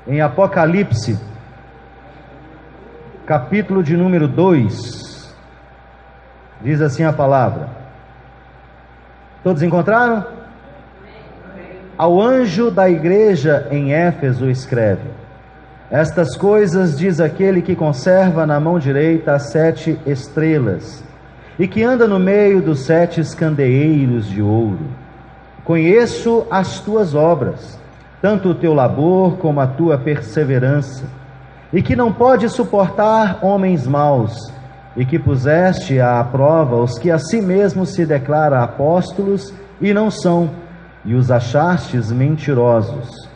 em Apocalipse, capítulo de número 2, diz assim a palavra. Todos encontraram? Ao anjo da igreja em Éfeso escreve: estas coisas diz aquele que conserva na mão direita as 7 estrelas e que anda no meio dos 7 candeeiros de ouro. Conheço as tuas obras, tanto o teu labor como a tua perseverança, e que não pode suportar homens maus, e que puseste à prova os que a si mesmos se declaram apóstolos e não são, e os achastes mentirosos.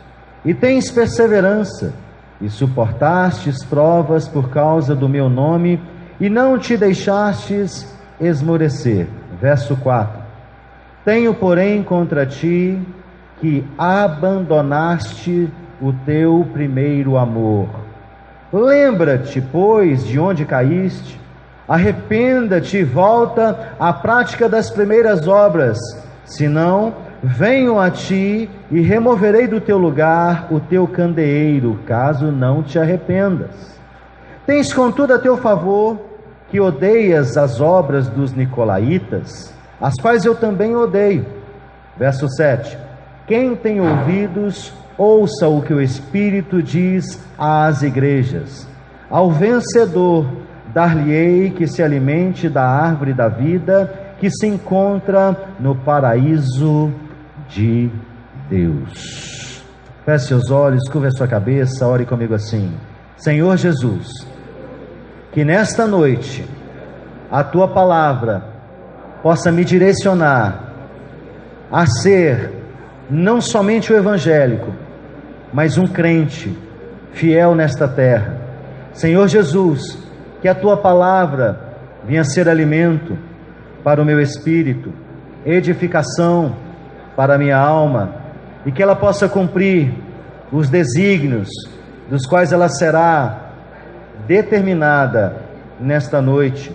E tens perseverança, e suportastes provas por causa do meu nome, e não te deixastes esmorecer. Verso 4. Tenho, porém, contra ti que abandonaste o teu primeiro amor. Lembra-te, pois, de onde caíste, arrependa-te e volta à prática das primeiras obras, senão venho a ti e removerei do teu lugar o teu candeeiro, caso não te arrependas. Tens contudo a teu favor que odeias as obras dos nicolaítas, as quais eu também odeio. Verso 7. Quem tem ouvidos, ouça o que o Espírito diz às igrejas. Ao vencedor dar-lhe-ei que se alimente da árvore da vida, que se encontra no paraíso de Deus. Feche seus olhos, curva a sua cabeça, ore comigo assim: Senhor Jesus, que nesta noite a tua palavra possa me direcionar a ser não somente o evangélico, mas um crente fiel nesta terra. Senhor Jesus, que a tua palavra venha ser alimento para o meu espírito, edificação para a minha alma, e que ela possa cumprir os desígnios dos quais ela será determinada nesta noite.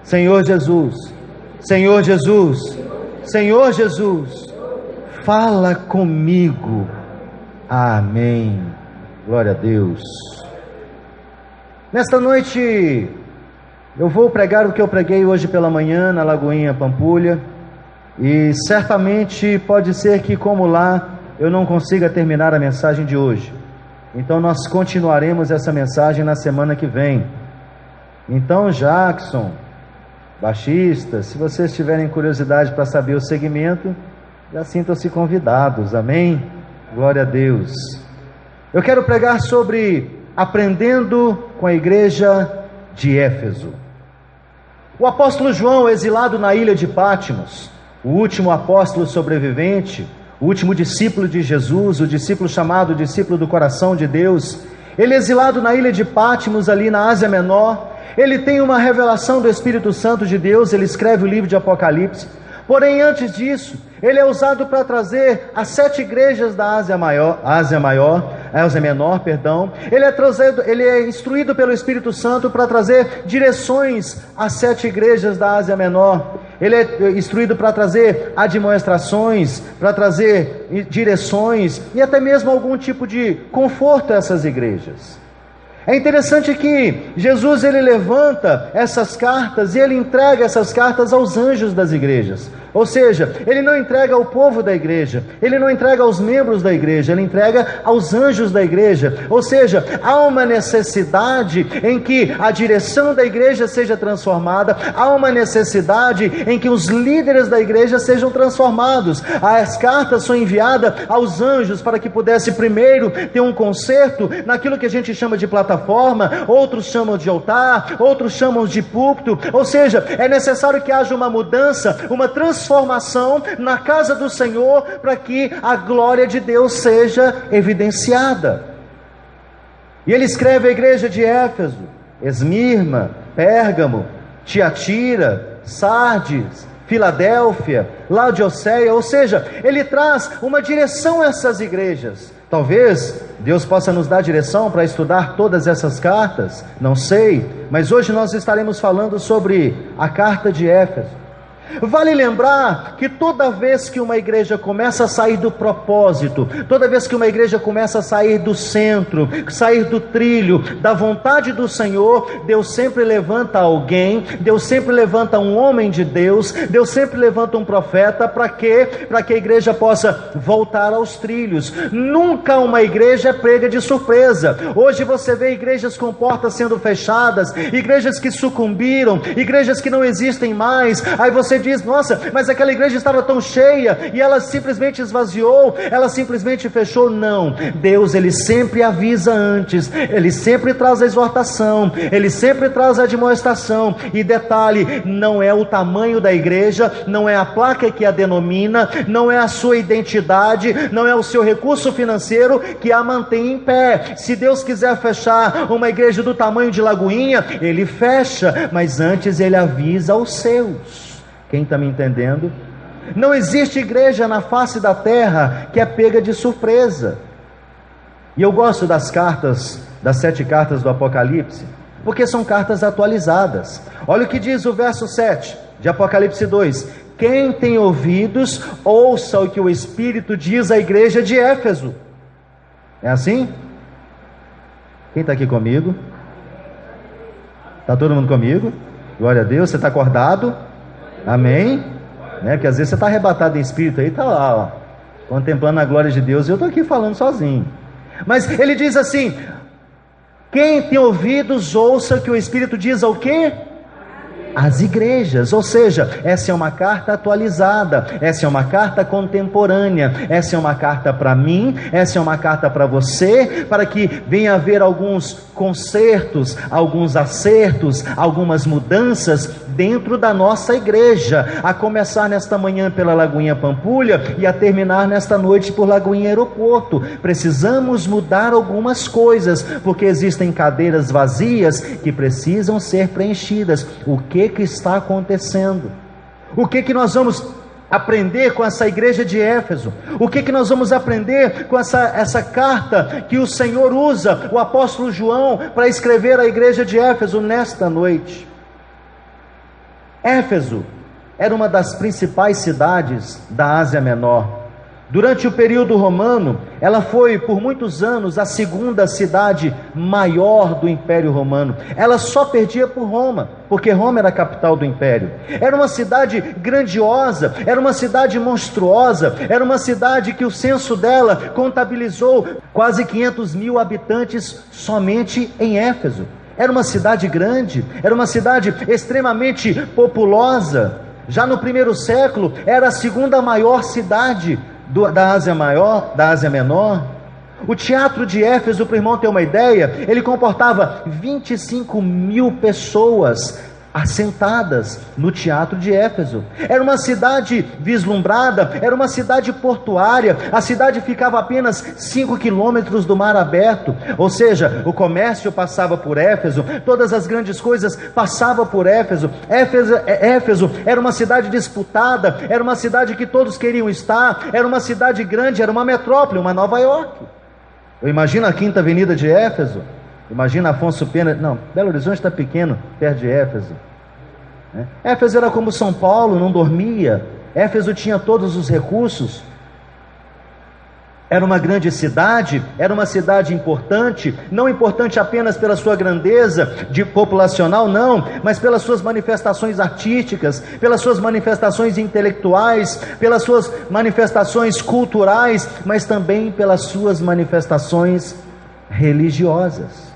Senhor Jesus, Senhor Jesus, Senhor Jesus, fala comigo. Amém. Glória a Deus. Nesta noite eu vou pregar o que eu preguei hoje pela manhã na Lagoinha Pampulha, e certamente pode ser que, como lá, eu não consiga terminar a mensagem de hoje. Então nós continuaremos essa mensagem na semana que vem. Então, Jackson, baixista, se vocês tiverem curiosidade para saber o segmento, já sintam-se convidados. Amém? Glória a Deus. Eu quero pregar sobre aprendendo com a igreja de Éfeso. O apóstolo João, exilado na ilha de Patmos, o último apóstolo sobrevivente, o último discípulo de Jesus, o discípulo chamado discípulo do coração de Deus, ele exilado na ilha de Patmos, ali na Ásia Menor, ele tem uma revelação do Espírito Santo de Deus, ele escreve o livro de Apocalipse. Porém, antes disso, ele é usado para trazer as 7 igrejas da Ásia Menor. Ele é instruído pelo Espírito Santo para trazer direções às 7 igrejas da Ásia Menor. Ele é instruído para trazer admoestações, para trazer direções e até mesmo algum tipo de conforto a essas igrejas. É interessante que Jesus, ele levanta essas cartas e ele entrega essas cartas aos anjos das igrejas. Ou seja, ele não entrega ao povo da igreja, ele não entrega aos membros da igreja, ele entrega aos anjos da igreja. Ou seja, há uma necessidade em que a direção da igreja seja transformada, há uma necessidade em que os líderes da igreja sejam transformados. As cartas são enviadas aos anjos para que pudesse primeiro ter um conserto naquilo que a gente chama de plataforma, outros chamam de altar, outros chamam de púlpito. Ou seja, é necessário que haja uma mudança, uma transformação na casa do Senhor, para que a glória de Deus seja evidenciada. E ele escreve a igreja de Éfeso, Esmirna, Pérgamo, Tiatira, Sardes, Filadélfia, Laodiceia. Ou seja, ele traz uma direção a essas igrejas. Talvez Deus possa nos dar direção para estudar todas essas cartas, não sei, mas hoje nós estaremos falando sobre a carta de Éfeso. Vale lembrar que toda vez que uma igreja começa a sair do propósito, toda vez que uma igreja começa a sair do centro, sair do trilho, da vontade do Senhor, Deus sempre levanta alguém, Deus sempre levanta um homem de Deus, Deus sempre levanta um profeta, para quê? Para que a igreja possa voltar aos trilhos. Nunca uma igreja é pega de surpresa. Hoje você vê igrejas com portas sendo fechadas, igrejas que sucumbiram, igrejas que não existem mais. Aí você diz: nossa, mas aquela igreja estava tão cheia e ela simplesmente esvaziou, ela simplesmente fechou. Não, Deus, Ele sempre avisa antes, Ele sempre traz a exortação, Ele sempre traz a admoestação. E detalhe, não é o tamanho da igreja, não é a placa que a denomina, não é a sua identidade, não é o seu recurso financeiro que a mantém em pé. Se Deus quiser fechar uma igreja do tamanho de Lagoinha, Ele fecha, mas antes Ele avisa aos seus. Quem está me entendendo? Não existe igreja na face da terra que é pega de surpresa. E eu gosto das cartas, das 7 cartas do Apocalipse, porque são cartas atualizadas. Olha o que diz o verso 7 de Apocalipse 2: quem tem ouvidos, ouça o que o Espírito diz à igreja de Éfeso. É assim? Quem está aqui comigo? Está todo mundo comigo? Glória a Deus. Você está acordado? Amém? Porque às vezes você está arrebatado em espírito aí, está lá, ó, contemplando a glória de Deus, e eu estou aqui falando sozinho. Mas ele diz assim: quem tem ouvidos, ouça o que o Espírito diz ao quê? As igrejas. Ou seja, essa é uma carta atualizada, essa é uma carta contemporânea, essa é uma carta para mim, essa é uma carta para você, para que venha haver alguns consertos, alguns acertos, algumas mudanças dentro da nossa igreja, a começar nesta manhã pela Lagoinha Pampulha e a terminar nesta noite por Lagoinha Aeroporto. Precisamos mudar algumas coisas, porque existem cadeiras vazias que precisam ser preenchidas. O que está acontecendo? O que nós vamos aprender com essa igreja de Éfeso? O que nós vamos aprender com essa carta que o Senhor usa, o apóstolo João, para escrever à igreja de Éfeso nesta noite? Éfeso era uma das principais cidades da Ásia Menor. Durante o período romano, ela foi por muitos anos a segunda cidade maior do Império Romano. Ela só perdia por Roma, porque Roma era a capital do Império. Era uma cidade grandiosa, era uma cidade monstruosa, era uma cidade que o censo dela contabilizou quase 500 mil habitantes somente em Éfeso. Era uma cidade grande, era uma cidade extremamente populosa. Já no primeiro século, era a segunda maior cidade da Ásia Menor. O teatro de Éfeso, para o irmão ter uma ideia, ele comportava 25 mil pessoas assentadas no teatro de Éfeso. Era uma cidade vislumbrada, era uma cidade portuária. A cidade ficava a apenas 5 quilômetros do mar aberto, ou seja, o comércio passava por Éfeso, todas as grandes coisas passavam por Éfeso. Éfeso era uma cidade disputada, era uma cidade que todos queriam estar, era uma cidade grande, era uma metrópole, uma Nova York. Eu imagino a Quinta Avenida de Éfeso, imagina Afonso Pena. Não, Belo Horizonte está pequeno, perto de Éfeso. Éfeso era como São Paulo, não dormia. Éfeso tinha todos os recursos. Era uma grande cidade, era uma cidade importante, não importante apenas pela sua grandeza de populacional, não, mas pelas suas manifestações artísticas, pelas suas manifestações intelectuais, pelas suas manifestações culturais, mas também pelas suas manifestações religiosas.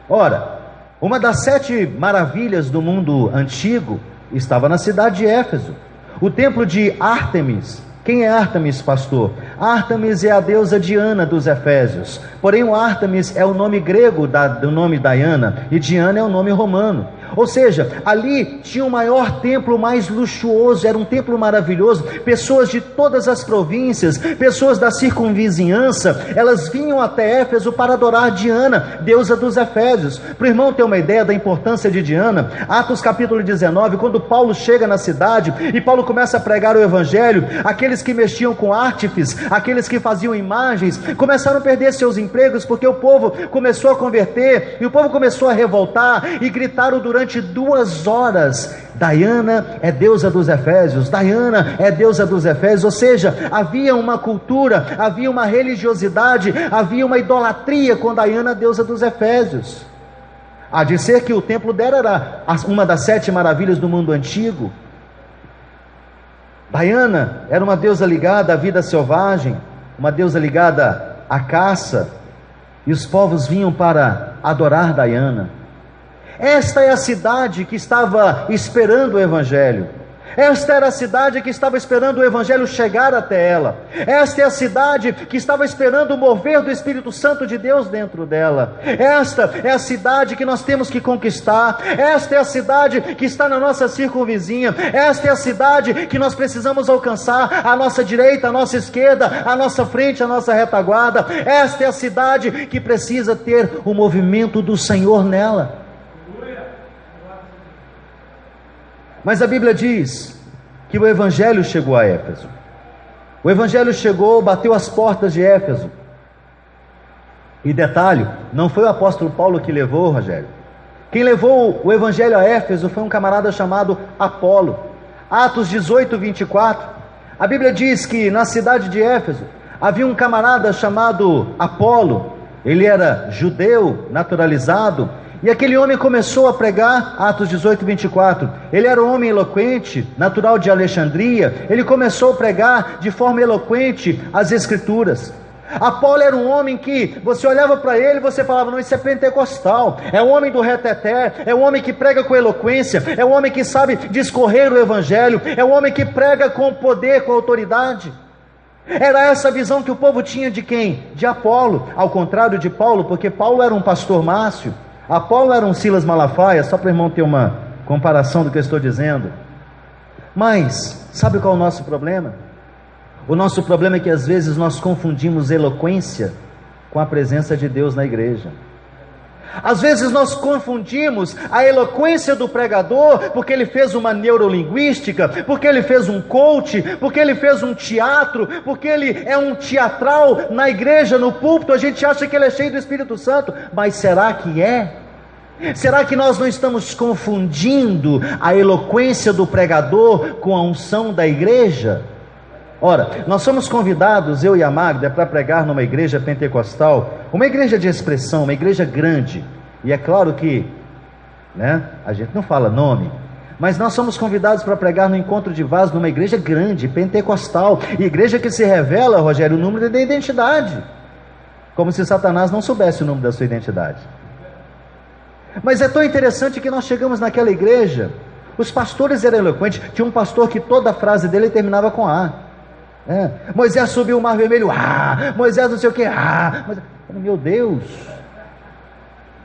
Ora, uma das 7 maravilhas do mundo antigo estava na cidade de Éfeso, o templo de Ártemis. Quem é Ártemis, pastor? Ártemis é a deusa Diana dos Efésios. Porém, o Ártemis é o nome grego do nome Diana, e Diana é o nome romano. Ou seja, ali tinha o maior templo, mais luxuoso, era um templo maravilhoso. Pessoas de todas as províncias, pessoas da circunvizinhança, elas vinham até Éfeso para adorar Diana, deusa dos Efésios. Para o irmão ter uma ideia da importância de Diana, Atos capítulo 19, quando Paulo chega na cidade e Paulo começa a pregar o evangelho, aqueles que mexiam com artífices, aqueles que faziam imagens, começaram a perder seus empregos, porque o povo começou a converter, e o povo começou a revoltar, e gritaram durante durante 2 horas: Diana é deusa dos Efésios, Diana é deusa dos Efésios. Ou seja, havia uma cultura, havia uma religiosidade, havia uma idolatria com Diana, deusa dos Efésios. Há de ser que o templo dela era uma das 7 maravilhas do mundo antigo. Diana era uma deusa ligada à vida selvagem, uma deusa ligada à caça, e os povos vinham para adorar Diana. Esta é a cidade que estava esperando o Evangelho. Esta era a cidade que estava esperando o Evangelho chegar até ela. Esta é a cidade que estava esperando o mover do Espírito Santo de Deus dentro dela. Esta é a cidade que nós temos que conquistar. Esta é a cidade que está na nossa circunvizinha. Esta é a cidade que nós precisamos alcançar, à nossa direita, à nossa esquerda, à nossa frente, à nossa retaguarda. Esta é a cidade que precisa ter o movimento do Senhor nela. Mas a Bíblia diz que o Evangelho chegou a Éfeso. O Evangelho chegou, bateu as portas de Éfeso. E detalhe, não foi o apóstolo Paulo que levou, Rogério. Quem levou o Evangelho a Éfeso foi um camarada chamado Apolo. Atos 18, 24. A Bíblia diz que na cidade de Éfeso havia um camarada chamado Apolo. Ele era judeu, naturalizado. E aquele homem começou a pregar, Atos 18, 24. Ele era um homem eloquente, natural de Alexandria. Ele começou a pregar de forma eloquente as Escrituras. Apolo era um homem que você olhava para ele e você falava: não, isso é pentecostal, é um homem do reteté, é um homem que prega com eloquência, é um homem que sabe discorrer o Evangelho, é um homem que prega com poder, com autoridade. Era essa a visão que o povo tinha de quem? De Apolo, ao contrário de Paulo, porque Paulo era um pastor Márcio. Apolo era um Silas Malafaia, só para o irmão ter uma comparação do que eu estou dizendo. Mas, sabe qual é o nosso problema? O nosso problema é que às vezes nós confundimos eloquência com a presença de Deus na igreja. Às vezes nós confundimos a eloquência do pregador, porque ele fez uma neurolinguística, porque ele fez um coach, porque ele fez um teatro, porque ele é um teatral na igreja, no púlpito. A gente acha que ele é cheio do Espírito Santo, mas será que é? Será que nós não estamos confundindo a eloquência do pregador com a unção da igreja? Ora, nós somos convidados, eu e a Magda, para pregar numa igreja pentecostal, uma igreja de expressão, uma igreja grande. E é claro que, a gente não fala nome, mas nós somos convidados para pregar no encontro de vasos numa igreja grande, pentecostal, igreja que se revela, Rogério, o número da identidade, como se Satanás não soubesse o número da sua identidade. Mas é tão interessante que nós chegamos naquela igreja, os pastores eram eloquentes. Tinha um pastor que toda a frase dele terminava com A. Moisés subiu o mar vermelho, Moisés não sei o que, meu Deus.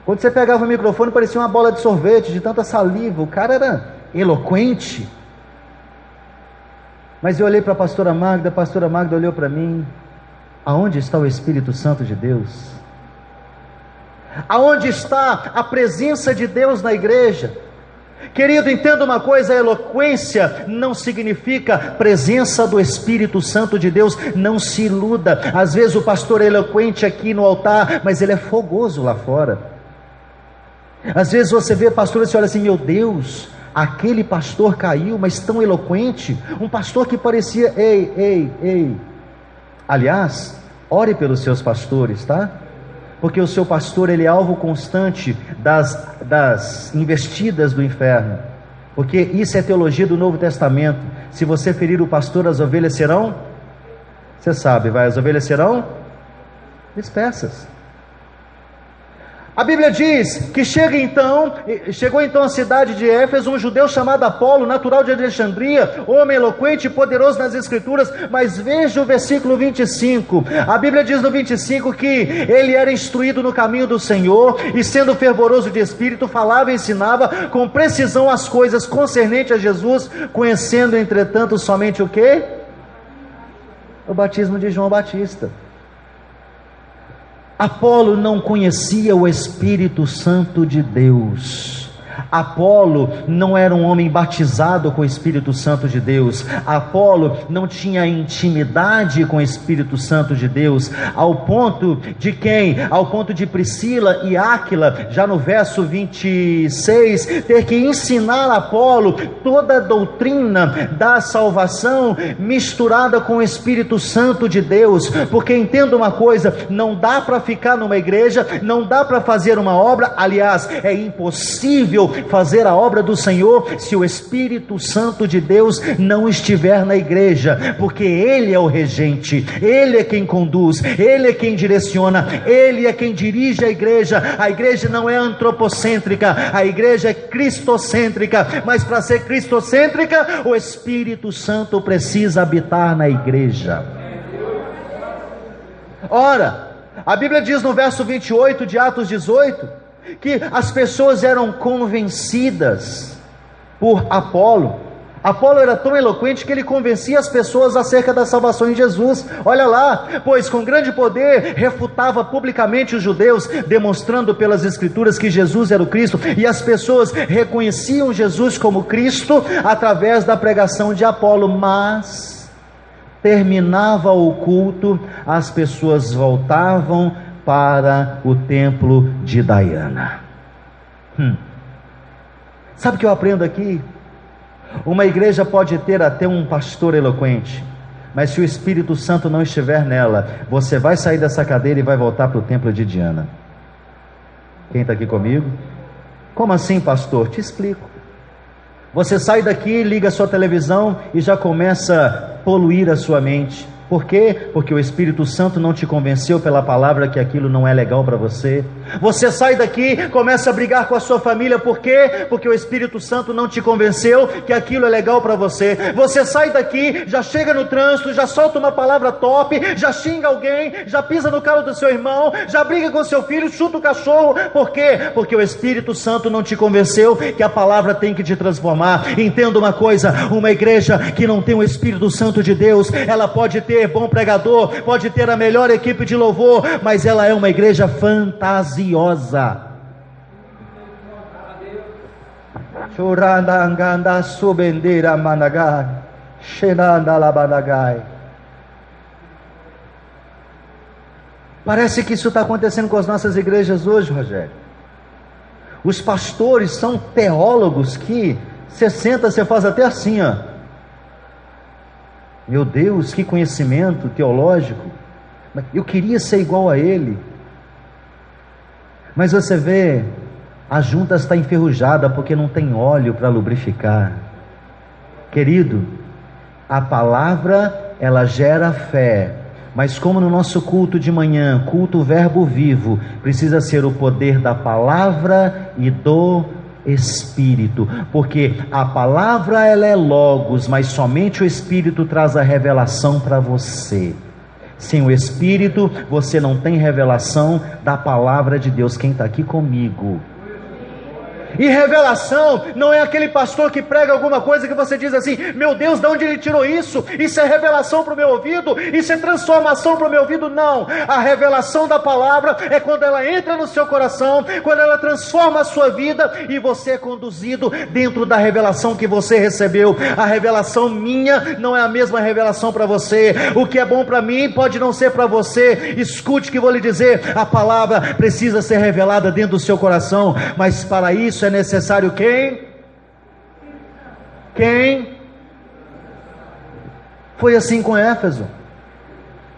Quando você pegava o microfone parecia uma bola de sorvete, de tanta saliva. O cara era eloquente. Mas eu olhei para a pastora Magda olhou para mim. Aonde está o Espírito Santo de Deus? Aonde está a presença de Deus na igreja? Querido, entenda uma coisa: a eloquência não significa presença do Espírito Santo de Deus. Não se iluda. Às vezes o pastor é eloquente aqui no altar, mas ele é fogoso lá fora. Às vezes você vê pastor e você olha assim: meu Deus, aquele pastor caiu, mas tão eloquente. Um pastor que parecia, ei. Aliás, ore pelos seus pastores, tá? Porque o seu pastor, ele é alvo constante das investidas do inferno. Porque isso é teologia do Novo Testamento. Se você ferir o pastor, as ovelhas serão, você sabe, as ovelhas serão dispersas. A Bíblia diz que chegou então à cidade de Éfeso um judeu chamado Apolo, natural de Alexandria, homem eloquente e poderoso nas Escrituras. Mas veja o versículo 25, a Bíblia diz no 25 que ele era instruído no caminho do Senhor, e sendo fervoroso de espírito, falava e ensinava com precisão as coisas concernentes a Jesus, conhecendo entretanto somente o quê? O batismo de João Batista. Apolo não conhecia o Espírito Santo de Deus. Apolo não era um homem batizado com o Espírito Santo de Deus. Apolo não tinha intimidade com o Espírito Santo de Deus, ao ponto de quem? Ao ponto de Priscila e Áquila, já no verso 26, ter que ensinar a Apolo toda a doutrina da salvação misturada com o Espírito Santo de Deus. Porque entenda uma coisa, não dá para ficar numa igreja, não dá para fazer uma obra, aliás, é impossível fazer a obra do Senhor se o Espírito Santo de Deus não estiver na igreja, porque Ele é o regente, Ele é quem conduz, Ele é quem direciona, Ele é quem dirige a igreja. A igreja não é antropocêntrica, a igreja é cristocêntrica, mas para ser cristocêntrica, o Espírito Santo precisa habitar na igreja. Ora, a Bíblia diz no verso 28 de Atos 18, que as pessoas eram convencidas por Apolo. Apolo era tão eloquente que ele convencia as pessoas acerca da salvação em Jesus. Olha lá, pois com grande poder refutava publicamente os judeus, demonstrando pelas escrituras que Jesus era o Cristo, e as pessoas reconheciam Jesus como Cristo através da pregação de Apolo. Mas terminava o culto, as pessoas voltavam para o templo de Diana. Sabe o que eu aprendo aqui? Uma igreja pode ter até um pastor eloquente, mas se o Espírito Santo não estiver nela, você vai sair dessa cadeira e vai voltar para o templo de Diana. Quem está aqui comigo? Como assim, pastor? Te explico. Você sai daqui, liga a sua televisão e já começa a poluir a sua mente. Por quê? Porque o Espírito Santo não te convenceu pela palavra que aquilo não é legal para você. Você sai daqui, começa a brigar com a sua família. Por quê? Porque o Espírito Santo não te convenceu que aquilo é legal para você. Você sai daqui, já chega no trânsito, já solta uma palavra top, já xinga alguém, já pisa no calo do seu irmão, já briga com seu filho, chuta o cachorro. Por quê? Porque o Espírito Santo não te convenceu que a palavra tem que te transformar. Entenda uma coisa, uma igreja que não tem o Espírito Santo de Deus, ela pode ter bom pregador, pode ter a melhor equipe de louvor, mas ela é uma igreja fantasiosa. Parece que isso está acontecendo com as nossas igrejas hoje, Rogério. Os pastores são teólogos que você senta, você faz até assim, ó. Meu Deus, que conhecimento teológico. Eu queria ser igual a ele. Mas você vê, a junta está enferrujada porque não tem óleo para lubrificar. Querido, a palavra, ela gera fé. Mas como no nosso culto de manhã, culto verbo vivo, precisa ser o poder da palavra e do Espírito, porque a palavra ela é logos, mas somente o Espírito traz a revelação para você. Sem o Espírito, você não tem revelação da palavra de Deus. Quem está aqui comigo? E revelação não é aquele pastor que prega alguma coisa que você diz assim: meu Deus, de onde ele tirou isso? Isso é revelação para o meu ouvido, isso é transformação para o meu ouvido. Não, a revelação da palavra é quando ela entra no seu coração, quando ela transforma a sua vida e você é conduzido dentro da revelação que você recebeu. A revelação minha não é a mesma revelação para você. O que é bom para mim pode não ser para você. Escute o que vou lhe dizer: a palavra precisa ser revelada dentro do seu coração, mas para isso é necessário quem? Quem? Foi assim com Éfeso.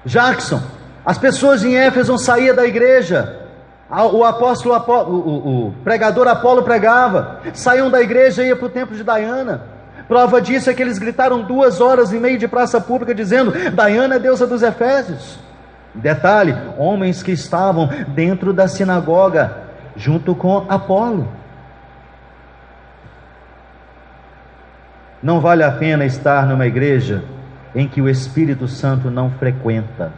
Jackson, as pessoas em Éfeso saíam da igreja, o pregador Apolo pregava, saíam da igreja e iam para o templo de Diana. Prova disso é que eles gritaram 2 horas e meia de praça pública dizendo: Diana é deusa dos Efésios. Detalhe, homens que estavam dentro da sinagoga junto com Apolo. Não vale a pena estar numa igreja em que o Espírito Santo não frequenta.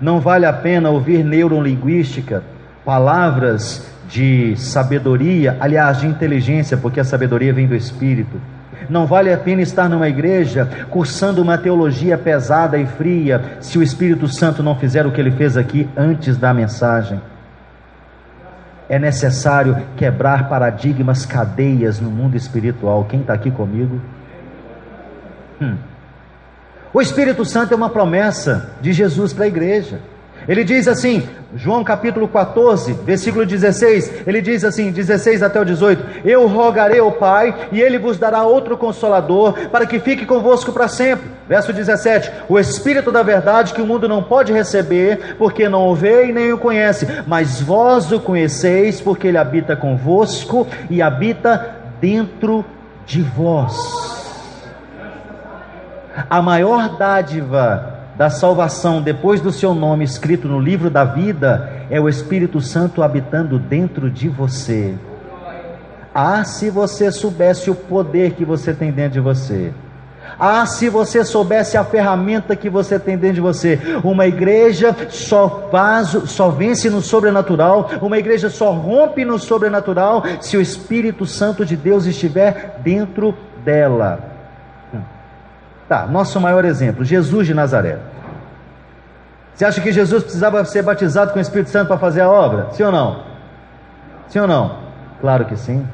Não vale a pena ouvir neurolinguística, palavras de sabedoria, aliás, de inteligência, porque a sabedoria vem do Espírito. Não vale a pena estar numa igreja cursando uma teologia pesada e fria, se o Espírito Santo não fizer o que ele fez aqui antes da mensagem. é necessário quebrar paradigmas, cadeias no mundo espiritual. Quem está aqui comigo? O Espírito Santo é uma promessa de Jesus para a igreja. Ele diz assim, João capítulo 14, versículo 16, ele diz assim, 16 até o 18, eu rogarei ao Pai, e Ele vos dará outro Consolador, para que fique convosco para sempre. Verso 17, o Espírito da verdade, que o mundo não pode receber, porque não o vê e nem o conhece, mas vós o conheceis, porque Ele habita convosco, e habita dentro de vós. A maior dádiva da salvação, depois do seu nome escrito no livro da vida, é o Espírito Santo habitando dentro de você. Ah, se você soubesse o poder que você tem dentro de você. Ah, se você soubesse a ferramenta que você tem dentro de você. Uma igreja só vence no sobrenatural, uma igreja só rompe no sobrenatural, se o Espírito Santo de Deus estiver dentro dela. Tá, nosso maior exemplo, Jesus de Nazaré. Você acha que Jesus precisava ser batizado com o Espírito Santo para fazer a obra? Sim ou não? Sim ou não? Claro que sim.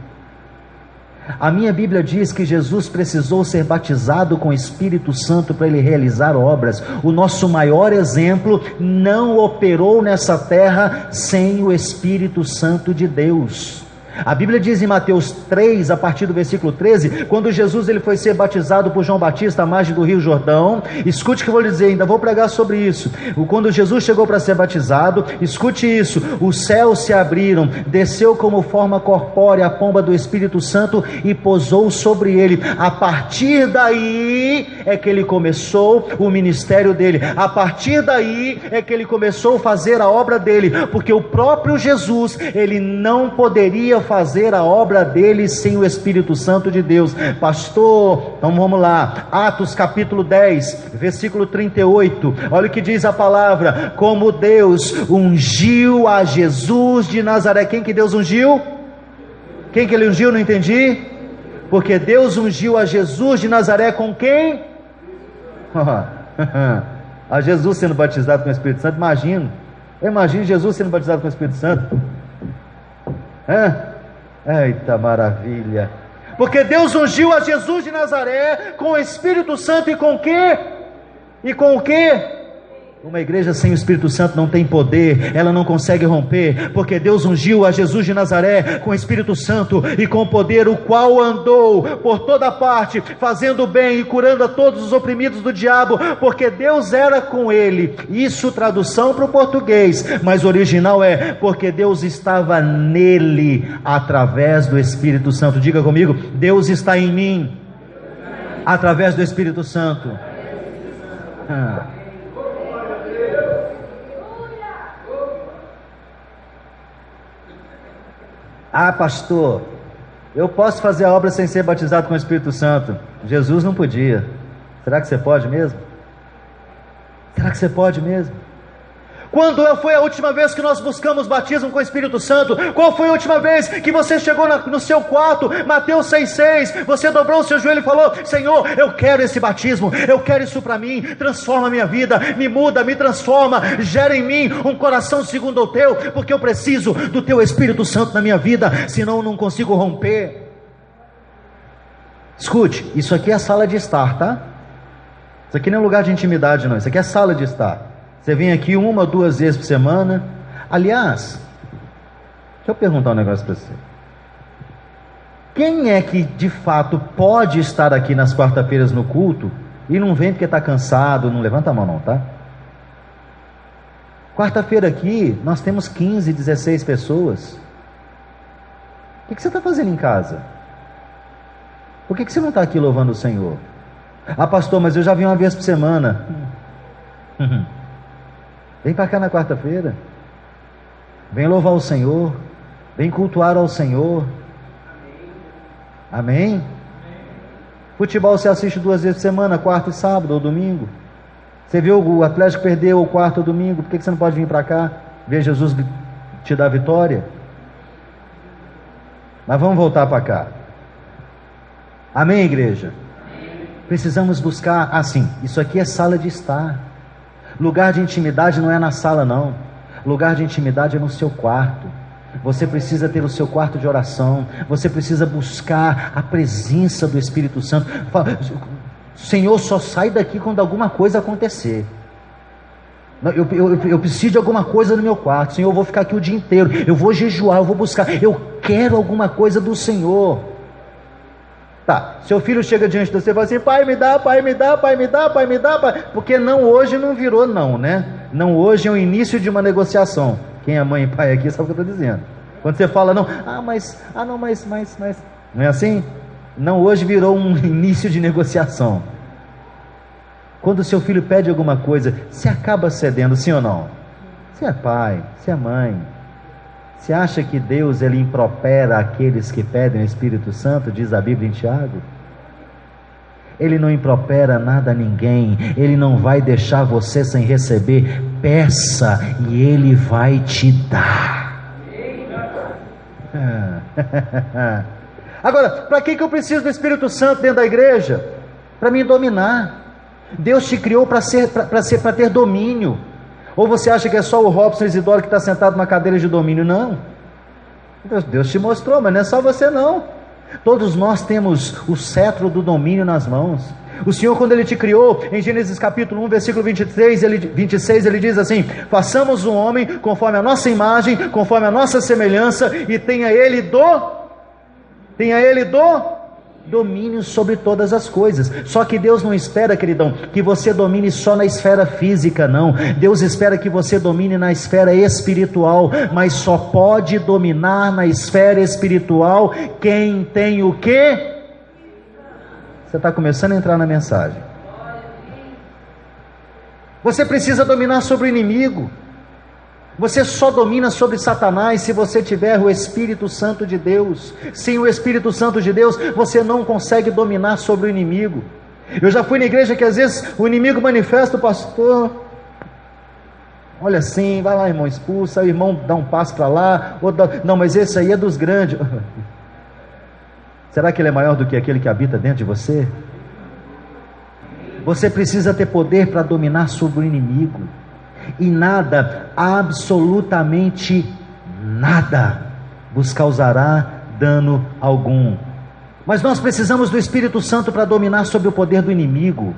A minha Bíblia diz que Jesus precisou ser batizado com o Espírito Santo para ele realizar obras. O nosso maior exemplo não operou nessa terra sem o Espírito Santo de Deus. A Bíblia diz em Mateus 3, a partir do versículo 13, quando Jesus ele foi ser batizado por João Batista à margem do Rio Jordão. Escute o que eu vou lhe dizer, ainda vou pregar sobre isso. Quando Jesus chegou para ser batizado, escute isso, os céus se abriram, desceu como forma corpórea a pomba do Espírito Santo e pousou sobre ele. A partir daí é que ele começou o ministério dele, a partir daí é que ele começou a fazer a obra dele, porque o próprio Jesus, ele não poderia fazer a obra dele sem o Espírito Santo de Deus. Pastor, então vamos lá, Atos capítulo 10, versículo 38, olha o que diz a palavra, como Deus ungiu a Jesus de Nazaré. Quem que Deus ungiu? Quem que ele ungiu? Não entendi. Porque Deus ungiu a Jesus de Nazaré com quem? A Jesus sendo batizado com o Espírito Santo. Imagine Jesus sendo batizado com o Espírito Santo. Eita maravilha! Porque Deus ungiu a Jesus de Nazaré com o Espírito Santo e com o quê? E com o quê? Uma igreja sem o Espírito Santo não tem poder, ela não consegue romper, porque Deus ungiu a Jesus de Nazaré com o Espírito Santo e com o poder, o qual andou por toda parte, fazendo bem e curando a todos os oprimidos do diabo, porque Deus era com ele. Isso tradução para o português, mas o original é, porque Deus estava nele, através do Espírito Santo. Diga comigo, Deus está em mim, através do Espírito Santo. Ah, pastor, eu posso fazer a obra sem ser batizado com o Espírito Santo. Jesus não podia. Será que você pode mesmo? Será que você pode mesmo? Quando foi a última vez que nós buscamos batismo com o Espírito Santo? Qual foi a última vez que você chegou no seu quarto, Mateus 6,6, você dobrou o seu joelho e falou, Senhor, eu quero esse batismo, eu quero isso para mim, transforma a minha vida, me muda, me transforma, gera em mim um coração segundo o teu, porque eu preciso do teu Espírito Santo na minha vida, senão eu não consigo romper. Escute, isso aqui é a sala de estar, tá? Isso aqui não é lugar de intimidade não, isso aqui é sala de estar. Você vem aqui 1 ou 2 vezes por semana. Aliás, deixa eu perguntar um negócio para você. Quem é que de fato pode estar aqui nas quarta-feiras no culto e não vem porque está cansado? Não levanta a mão não, tá? Quarta-feira aqui nós temos 15, 16 pessoas. O que você está fazendo em casa? Por que você não está aqui louvando o Senhor? Ah, pastor, mas eu já vim 1 vez por semana. Vem para cá na quarta-feira, vem louvar o Senhor, vem cultuar ao Senhor. Amém? Futebol você assiste 2 vezes por semana, quarta e sábado ou domingo. Você viu o Atlético perder o quarto ou domingo, por que você não pode vir para cá ver Jesus te dar vitória? Mas vamos voltar para cá. Amém, igreja? Precisamos buscar assim, isso aqui é sala de estar. Lugar de intimidade não é na sala não, lugar de intimidade é no seu quarto. Você precisa ter o seu quarto de oração. Você precisa buscar a presença do Espírito Santo. Fala, Senhor, só sai daqui quando alguma coisa acontecer. Eu preciso de alguma coisa no meu quarto. Senhor, eu vou ficar aqui o dia inteiro. Eu vou jejuar, eu vou buscar. Eu quero alguma coisa do Senhor. Tá, seu filho chega diante de você e fala assim: pai, me dá, pai, me dá, pai, me dá, pai, me dá, pai. Porque não hoje não virou não, né? Não hoje é o início de uma negociação. Quem é mãe e pai aqui sabe o que eu estou dizendo. Quando você fala não, mas. Não é assim? Não hoje virou um início de negociação. Quando o seu filho pede alguma coisa, você acaba cedendo, sim ou não? Você é pai, você é mãe. Você acha que Deus ele impropera aqueles que pedem o Espírito Santo, diz a Bíblia em Tiago? Ele não impropera nada a ninguém. Ele não vai deixar você sem receber. Peça e Ele vai te dar. Agora, para que eu preciso do Espírito Santo dentro da igreja? Para me dominar. Deus te criou para ter domínio. Ou você acha que é só o Robson Isidoro que está sentado na cadeira de domínio? Não. Deus te mostrou, mas não é só você não. Todos nós temos o cetro do domínio nas mãos. O Senhor, quando Ele te criou, em Gênesis capítulo 1, versículo 26, Ele diz assim: façamos um homem conforme a nossa imagem, conforme a nossa semelhança, e tenha ele domínio sobre todas as coisas. Só que Deus não espera, queridão, que você domine só na esfera física, não. Deus espera que você domine na esfera espiritual, mas só pode dominar na esfera espiritual quem tem o quê? Você está começando a entrar na mensagem. Você precisa dominar sobre o inimigo. Você só domina sobre Satanás se você tiver o Espírito Santo de Deus. Sem o Espírito Santo de Deus, você não consegue dominar sobre o inimigo. Eu já fui na igreja que às vezes o inimigo manifesta: o pastor, olha assim, vai lá, irmão, expulsa, o irmão dá um passo para lá, não, mas esse aí é dos grandes. Será que ele é maior do que aquele que habita dentro de você? Você precisa ter poder para dominar sobre o inimigo. E nada, absolutamente nada, vos causará dano algum. Mas nós precisamos do Espírito Santo para dominar sobre o poder do inimigo.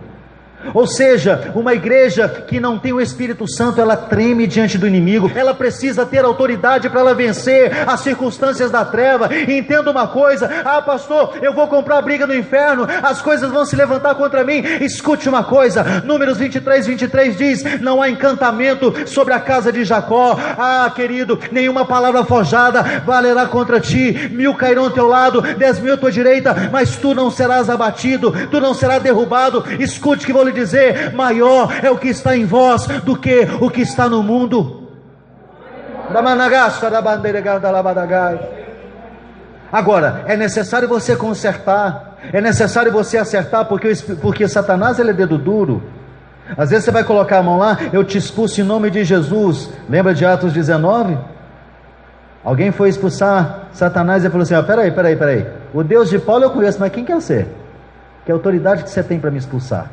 Ou seja, uma igreja que não tem o Espírito Santo, ela treme diante do inimigo. Ela precisa ter autoridade para ela vencer as circunstâncias da treva. E entenda uma coisa: ah, pastor, eu vou comprar briga no inferno, as coisas vão se levantar contra mim. Escute uma coisa, Números 23 diz: não há encantamento sobre a casa de Jacó. Ah, querido, nenhuma palavra forjada valerá contra ti. 1000 cairão ao teu lado, 10.000 à tua direita, mas tu não serás abatido, tu não serás derrubado. Escute que vou lhe dizer: maior é o que está em vós do que o que está no mundo. Agora, é necessário você consertar, é necessário você acertar, porque Satanás ele é dedo duro. Às vezes você vai colocar a mão lá: eu te expulso em nome de Jesus. Lembra de Atos 19? Alguém foi expulsar Satanás e falou assim: peraí, o Deus de Paulo eu conheço, mas quem que é você? Que autoridade que você tem para me expulsar?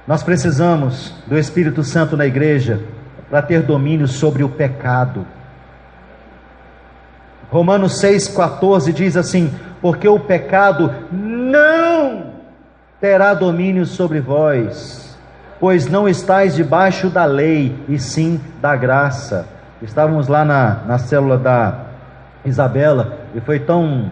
Nós precisamos do Espírito Santo na igreja para ter domínio sobre o pecado. Romanos 6,14 diz assim: porque o pecado não terá domínio sobre vós, pois não estáis debaixo da lei, e sim da graça. Estávamos lá na célula da Isabela, e foi tão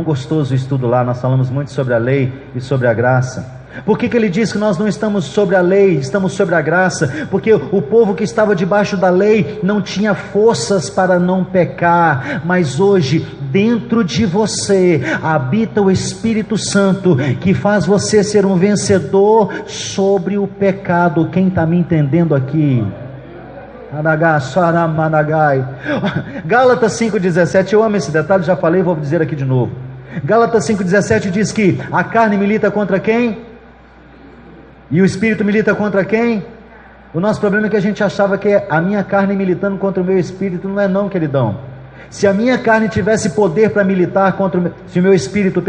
gostoso o estudo lá. Nós falamos muito sobre a lei e sobre a graça. Por que ele diz que nós não estamos sobre a lei, estamos sobre a graça? Porque o povo que estava debaixo da lei não tinha forças para não pecar, mas hoje dentro de você habita o Espírito Santo, que faz você ser um vencedor sobre o pecado. Quem está me entendendo aqui? Gálatas 5,17, eu amo esse detalhe, já falei, vou dizer aqui de novo. Gálatas 5,17 diz que a carne milita contra quem? E o Espírito milita contra quem? O nosso problema é que a gente achava que a minha carne militando contra o meu Espírito. Não é não, queridão. Se a minha carne tivesse poder para militar se o meu Espírito,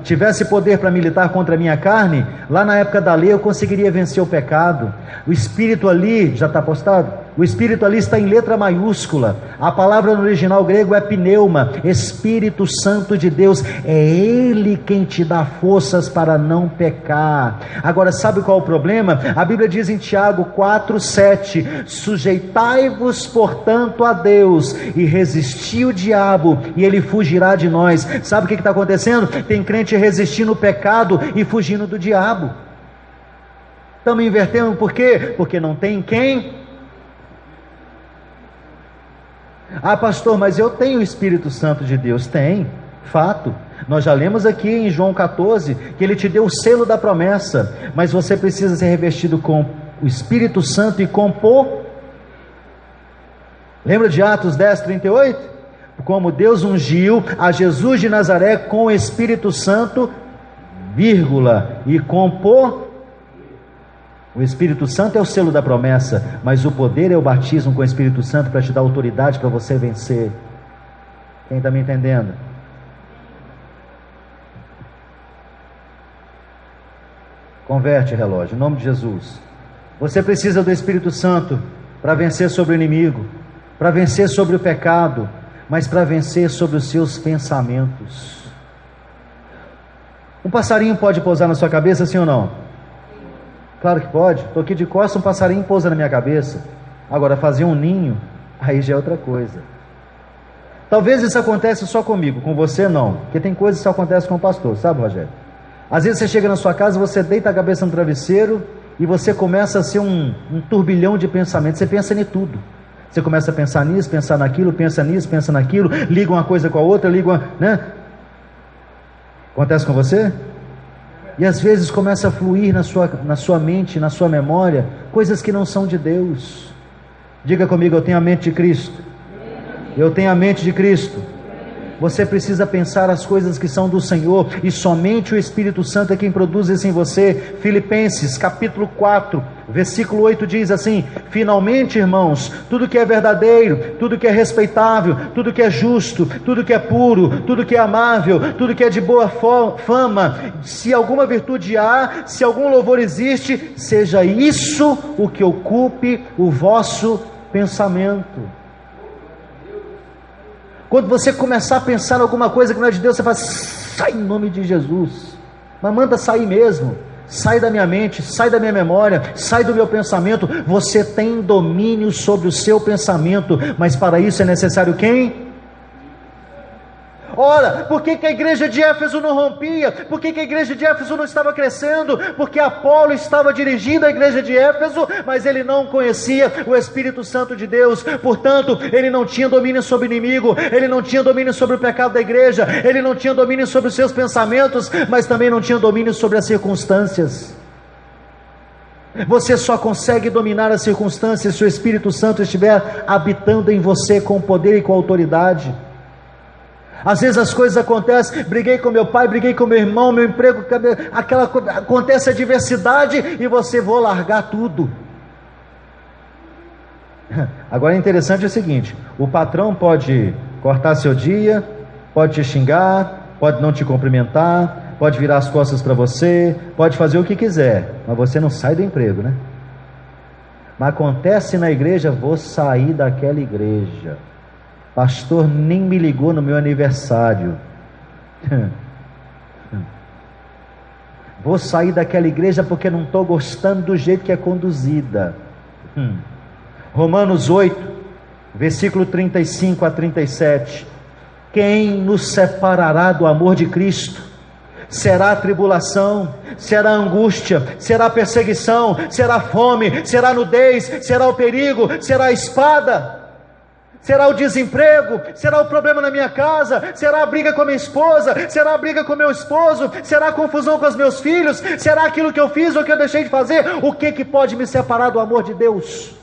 tivesse poder para militar contra a minha carne, lá na época da lei eu conseguiria vencer o pecado. O Espírito ali, já está postado? O Espírito ali está em letra maiúscula. A palavra no original grego é pneuma, Espírito Santo de Deus. É Ele quem te dá forças para não pecar. Agora, sabe qual é o problema? A Bíblia diz em Tiago 4:7: sujeitai-vos, portanto, a Deus, e resisti o diabo, e ele fugirá de nós. Sabe o que está acontecendo? Tem crente resistindo o pecado e fugindo do diabo. Estamos invertendo, por quê? Porque não tem quem. Ah, pastor, mas eu tenho o Espírito Santo de Deus. Tem, fato. Nós já lemos aqui em João 14 que Ele te deu o selo da promessa, mas você precisa ser revestido com o Espírito Santo e com poder. Lembra de Atos 10:38? Como Deus ungiu a Jesus de Nazaré com o Espírito Santo, vírgula, e com poder. O Espírito Santo é o selo da promessa, mas o poder é o batismo com o Espírito Santo para te dar autoridade para você vencer. Quem está me entendendo? Converte, relógio, em nome de Jesus. Você precisa do Espírito Santo para vencer sobre o inimigo, para vencer sobre o pecado, mas para vencer sobre os seus pensamentos. Um passarinho pode pousar na sua cabeça, sim ou não? Claro que pode. Estou aqui de costas, um passarinho pousa na minha cabeça. Agora, fazer um ninho, aí já é outra coisa. Talvez isso aconteça só comigo, com você não, porque tem coisas que só acontecem com o pastor, sabe, Rogério? Às vezes você chega na sua casa, você deita a cabeça no travesseiro e você começa a ser um turbilhão de pensamentos. Você pensa em tudo. Você começa a pensar nisso, pensar naquilo, pensa nisso, pensa naquilo, liga uma coisa com a outra, né? Acontece com você? E às vezes começa a fluir na sua mente, na sua memória, coisas que não são de Deus. Diga comigo: eu tenho a mente de Cristo. Eu tenho a mente de Cristo. Você precisa pensar as coisas que são do Senhor, e somente o Espírito Santo é quem produz isso em você. Filipenses capítulo 4, versículo 8 diz assim: finalmente, irmãos, tudo que é verdadeiro, tudo que é respeitável, tudo que é justo, tudo que é puro, tudo que é amável, tudo que é de boa fama, se alguma virtude há, se algum louvor existe, seja isso o que ocupe o vosso pensamento. Quando você começar a pensar em alguma coisa que não é de Deus, você fala: sai em nome de Jesus. Mas manda sair mesmo. Sai da minha mente, sai da minha memória, sai do meu pensamento. Você tem domínio sobre o seu pensamento, mas para isso é necessário quem? Ora, por que a igreja de Éfeso não rompia? Por que a igreja de Éfeso não estava crescendo? Porque Apolo estava dirigindo a igreja de Éfeso, mas ele não conhecia o Espírito Santo de Deus. Portanto, ele não tinha domínio sobre o inimigo, ele não tinha domínio sobre o pecado da igreja, ele não tinha domínio sobre os seus pensamentos, mas também não tinha domínio sobre as circunstâncias. Você só consegue dominar as circunstâncias se o Espírito Santo estiver habitando em você com poder e com autoridade. Às vezes as coisas acontecem, briguei com meu pai, briguei com meu irmão, meu emprego, acontece a adversidade e você vou largar tudo. Agora, interessante é o seguinte: o patrão pode cortar seu dia, pode te xingar, pode não te cumprimentar, pode virar as costas para você, pode fazer o que quiser, mas você não sai do emprego, né? Mas acontece na igreja: vou sair daquela igreja. Pastor nem me ligou no meu aniversário. Vou sair daquela igreja porque não estou gostando do jeito que é conduzida. Romanos 8, versículo 35 a 37. Quem nos separará do amor de Cristo? Será a tribulação, será a angústia, será a perseguição, será a fome, será a nudez, será o perigo, será a espada? Será o desemprego? Será o problema na minha casa? Será a briga com a minha esposa? Será a briga com o meu esposo? Será a confusão com os meus filhos? Será aquilo que eu fiz ou que eu deixei de fazer? O que pode me separar do amor de Deus?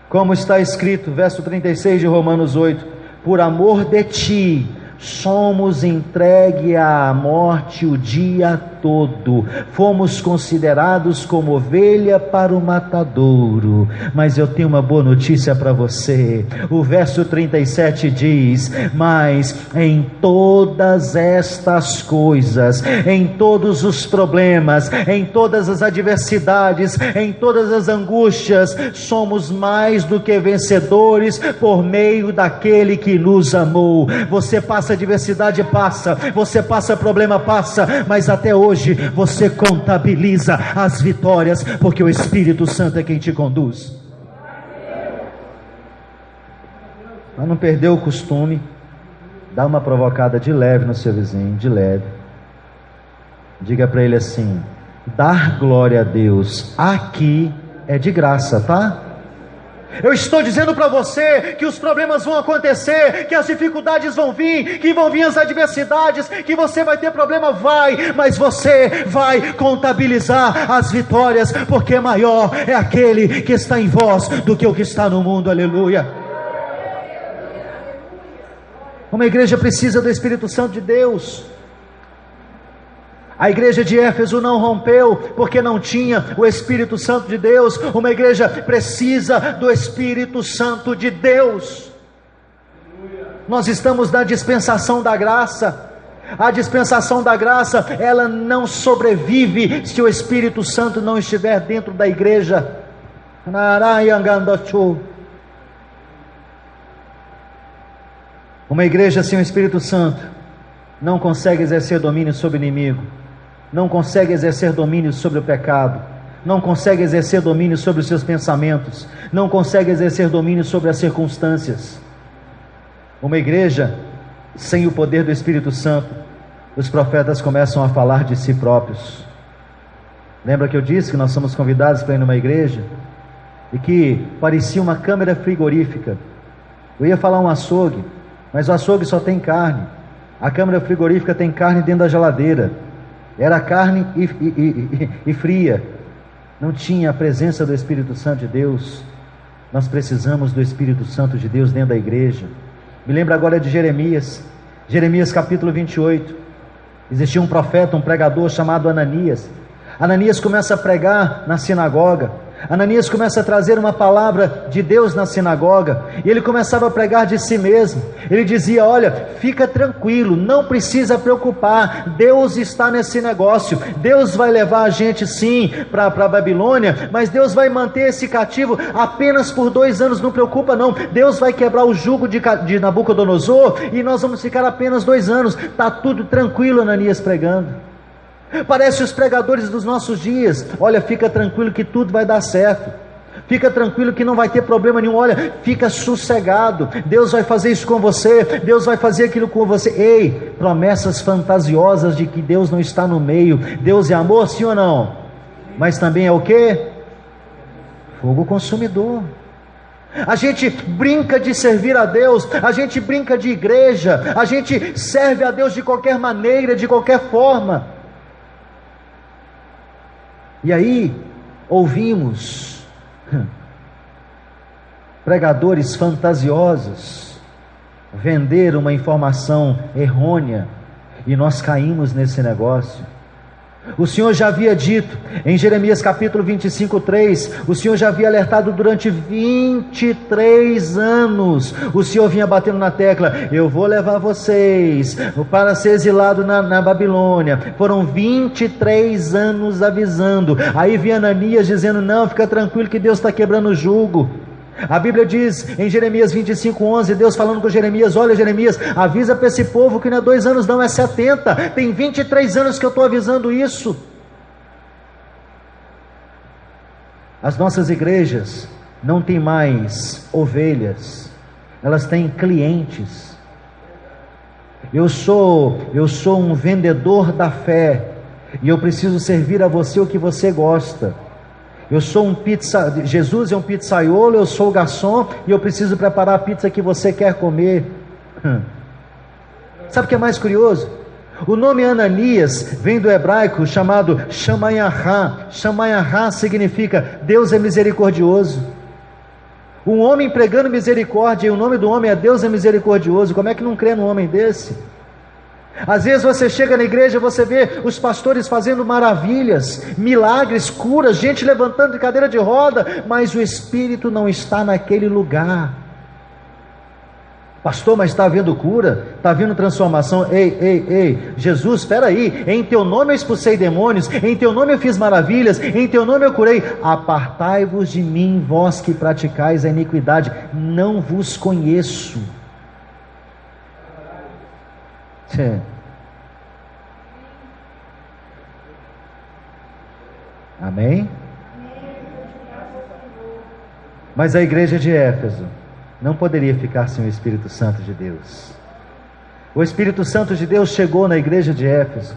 Como está escrito, verso 36 de Romanos 8: por amor de ti somos entregue à morte o dia todo. Fomos considerados como ovelha para o matadouro. Mas eu tenho uma boa notícia para você. O verso 37 diz: mas em todas estas coisas, em todos os problemas, em todas as adversidades, em todas as angústias, somos mais do que vencedores por meio daquele que nos amou. Você passa adversidade, passa. Você passa problema, passa. Mas até hoje você contabiliza as vitórias, porque o Espírito Santo é quem te conduz. Para não perder o costume, dá uma provocada de leve no seu vizinho, de leve. Diga para ele assim: dar glória a Deus aqui é de graça, tá? Eu estou dizendo para você que os problemas vão acontecer, que as dificuldades vão vir, que vão vir as adversidades, que você vai ter problema, vai, mas você vai contabilizar as vitórias, porque maior é aquele que está em vós do que o que está no mundo. Aleluia. Uma igreja precisa do Espírito Santo de Deus. A igreja de Éfeso não rompeu porque não tinha o Espírito Santo de Deus. Uma igreja precisa do Espírito Santo de Deus. Nós estamos na dispensação da graça. A dispensação da graça, ela não sobrevive se o Espírito Santo não estiver dentro da igreja. Uma igreja sem o Espírito Santo não consegue exercer domínio sobre o inimigo, não consegue exercer domínio sobre o pecado, não consegue exercer domínio sobre os seus pensamentos, não consegue exercer domínio sobre as circunstâncias. Uma igreja sem o poder do Espírito Santo, os profetas começam a falar de si próprios. Lembra que eu disse que nós somos convidados para ir numa igreja e que parecia uma câmara frigorífica? Eu ia falar um açougue, mas o açougue só tem carne. A câmara frigorífica tem carne dentro da geladeira. Era carne e fria. Não tinha a presença do Espírito Santo de Deus. Nós precisamos do Espírito Santo de Deus dentro da igreja. Me lembro agora de Jeremias. Jeremias capítulo 28. Existia um profeta, um pregador chamado Ananias. Ananias começa a pregar na sinagoga. Ananias começa a trazer uma palavra de Deus na sinagoga, e ele começava a pregar de si mesmo. Ele dizia: olha, fica tranquilo, não precisa preocupar, Deus está nesse negócio, Deus vai levar a gente sim para a Babilônia, mas Deus vai manter esse cativo apenas por 2 anos, não preocupa não, Deus vai quebrar o jugo de Nabucodonosor, e nós vamos ficar apenas 2 anos, está tudo tranquilo. Ananias pregando. Parece os pregadores dos nossos dias: olha, fica tranquilo que tudo vai dar certo, fica tranquilo que não vai ter problema nenhum, olha, fica sossegado, Deus vai fazer isso com você, Deus vai fazer aquilo com você. Ei, promessas fantasiosas de que Deus não está no meio. Deus é amor, sim ou não? Mas também é o quê? Fogo consumidor. A gente brinca de servir a Deus, a gente brinca de igreja, a gente serve a Deus de qualquer maneira, de qualquer forma. E aí, ouvimos pregadores fantasiosos vender uma informação errônea, e nós caímos nesse negócio. O Senhor já havia dito, em Jeremias capítulo 25:3, o Senhor já havia alertado durante 23 anos, o Senhor vinha batendo na tecla: eu vou levar vocês para ser exilado na Babilônia. Foram 23 anos avisando. Aí vinha Ananias dizendo: não, fica tranquilo que Deus está quebrando o jugo. A Bíblia diz em Jeremias 25:11, Deus falando com Jeremias: olha, Jeremias, avisa para esse povo que não é 2 anos não, é 70, tem 23 anos que eu estou avisando isso. As nossas igrejas não têm mais ovelhas, elas têm clientes. Eu sou um vendedor da fé, e eu preciso servir a você o que você gosta. Eu sou um pizza, Jesus é um pizzaiolo, eu sou o garçom e eu preciso preparar a pizza que você quer comer. Sabe o que é mais curioso? O nome Ananias vem do hebraico chamado Shamayahá. Shamayahá significa Deus é misericordioso. Um homem pregando misericórdia, e o nome do homem é Deus é misericordioso. Como é que não crê num homem desse? Às vezes você chega na igreja, você vê os pastores fazendo maravilhas, milagres, curas, gente levantando de cadeira de roda, mas o Espírito não está naquele lugar. Pastor, mas está havendo cura, está havendo transformação. Ei, Jesus, espera aí, em teu nome eu expulsei demônios, em teu nome eu fiz maravilhas, em teu nome eu curei. Apartai-vos de mim, vós que praticais a iniquidade, não vos conheço. Amém? Mas a igreja de Éfeso não poderia ficar sem o Espírito Santo de Deus. O Espírito Santo de Deus chegou na igreja de Éfeso.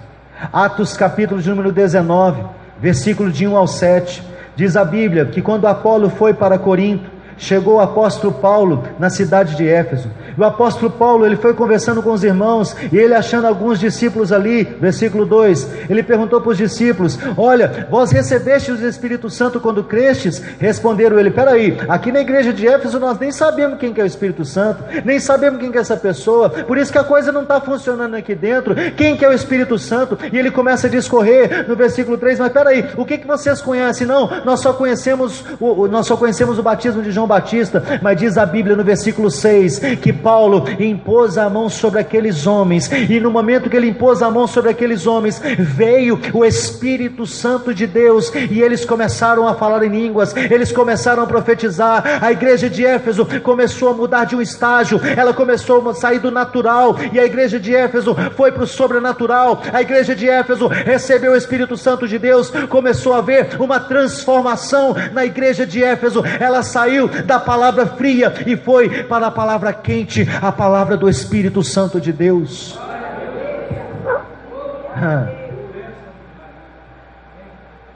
Atos capítulo de número 19, versículo de 1 ao 7, diz a Bíblia que quando Apolo foi para Corinto, chegou o apóstolo Paulo na cidade de Éfeso. E o apóstolo Paulo, ele foi conversando com os irmãos, e ele achando alguns discípulos ali, versículo 2, ele perguntou para os discípulos: olha, vós recebestes o Espírito Santo quando crestes? Responderam ele: peraí, aqui na igreja de Éfeso nós nem sabemos quem que é o Espírito Santo, nem sabemos quem que é essa pessoa, por isso que a coisa não está funcionando aqui dentro. Quem que é o Espírito Santo? E ele começa a discorrer no versículo 3, mas peraí, o que vocês conhecem? Não, nós só conhecemos o batismo de João Batista. Mas diz a Bíblia no versículo 6, que Paulo impôs a mão sobre aqueles homens, e no momento que ele impôs a mão sobre aqueles homens, veio o Espírito Santo de Deus, e eles começaram a falar em línguas, eles começaram a profetizar. A igreja de Éfeso começou a mudar de um estágio, ela começou a sair do natural, e a igreja de Éfeso foi para o sobrenatural. A igreja de Éfeso recebeu o Espírito Santo de Deus, começou a haver uma transformação na igreja de Éfeso. Ela saiu da palavra fria e foi para a palavra quente, a palavra do Espírito Santo de Deus.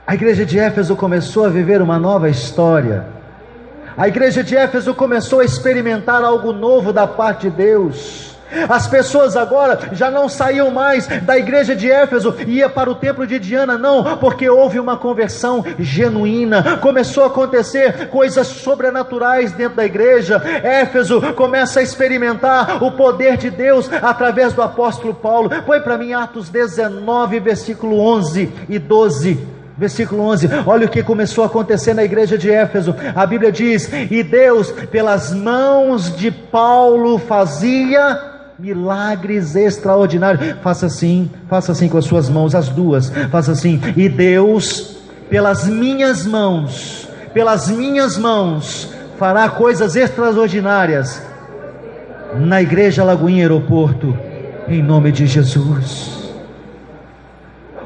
A igreja de Éfeso começou a viver uma nova história. A igreja de Éfeso começou a experimentar algo novo da parte de Deus. As pessoas agora já não saíam mais da igreja de Éfeso e ia para o templo de Diana, não, porque houve uma conversão genuína. Começou a acontecer coisas sobrenaturais dentro da igreja. Éfeso começa a experimentar o poder de Deus através do apóstolo Paulo. Põe para mim Atos 19, versículo 11 e 12. Versículo 11, olha o que começou a acontecer na igreja de Éfeso. A Bíblia diz: e Deus pelas mãos de Paulo fazia milagres extraordinários. Faça assim com as suas mãos, as duas, faça assim: e Deus pelas minhas mãos fará coisas extraordinárias na igreja Lagoinha Aeroporto, em nome de Jesus.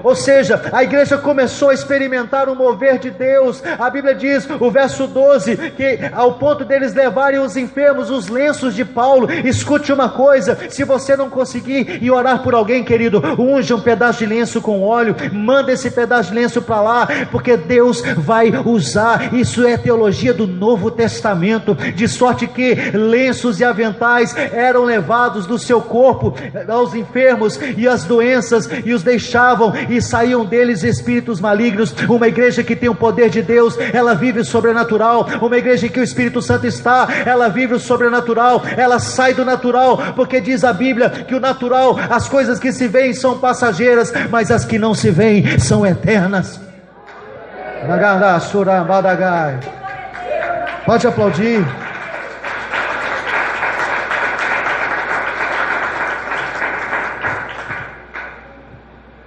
Ou seja, a igreja começou a experimentar o mover de Deus. A Bíblia diz, o verso 12, que ao ponto deles levarem os enfermos os lenços de Paulo. Escute uma coisa: se você não conseguir ir orar por alguém, querido, unja um pedaço de lenço com óleo, manda esse pedaço de lenço para lá, porque Deus vai usar. Isso é teologia do Novo Testamento, de sorte que lenços e aventais eram levados do seu corpo aos enfermos e as doenças, e os deixavam, e saíam deles espíritos malignos. Uma igreja que tem o poder de Deus, ela vive o sobrenatural. Uma igreja em que o Espírito Santo está, ela vive o sobrenatural, ela sai do natural, porque diz a Bíblia que o natural, as coisas que se veem são passageiras, mas as que não se veem são eternas. Pode aplaudir.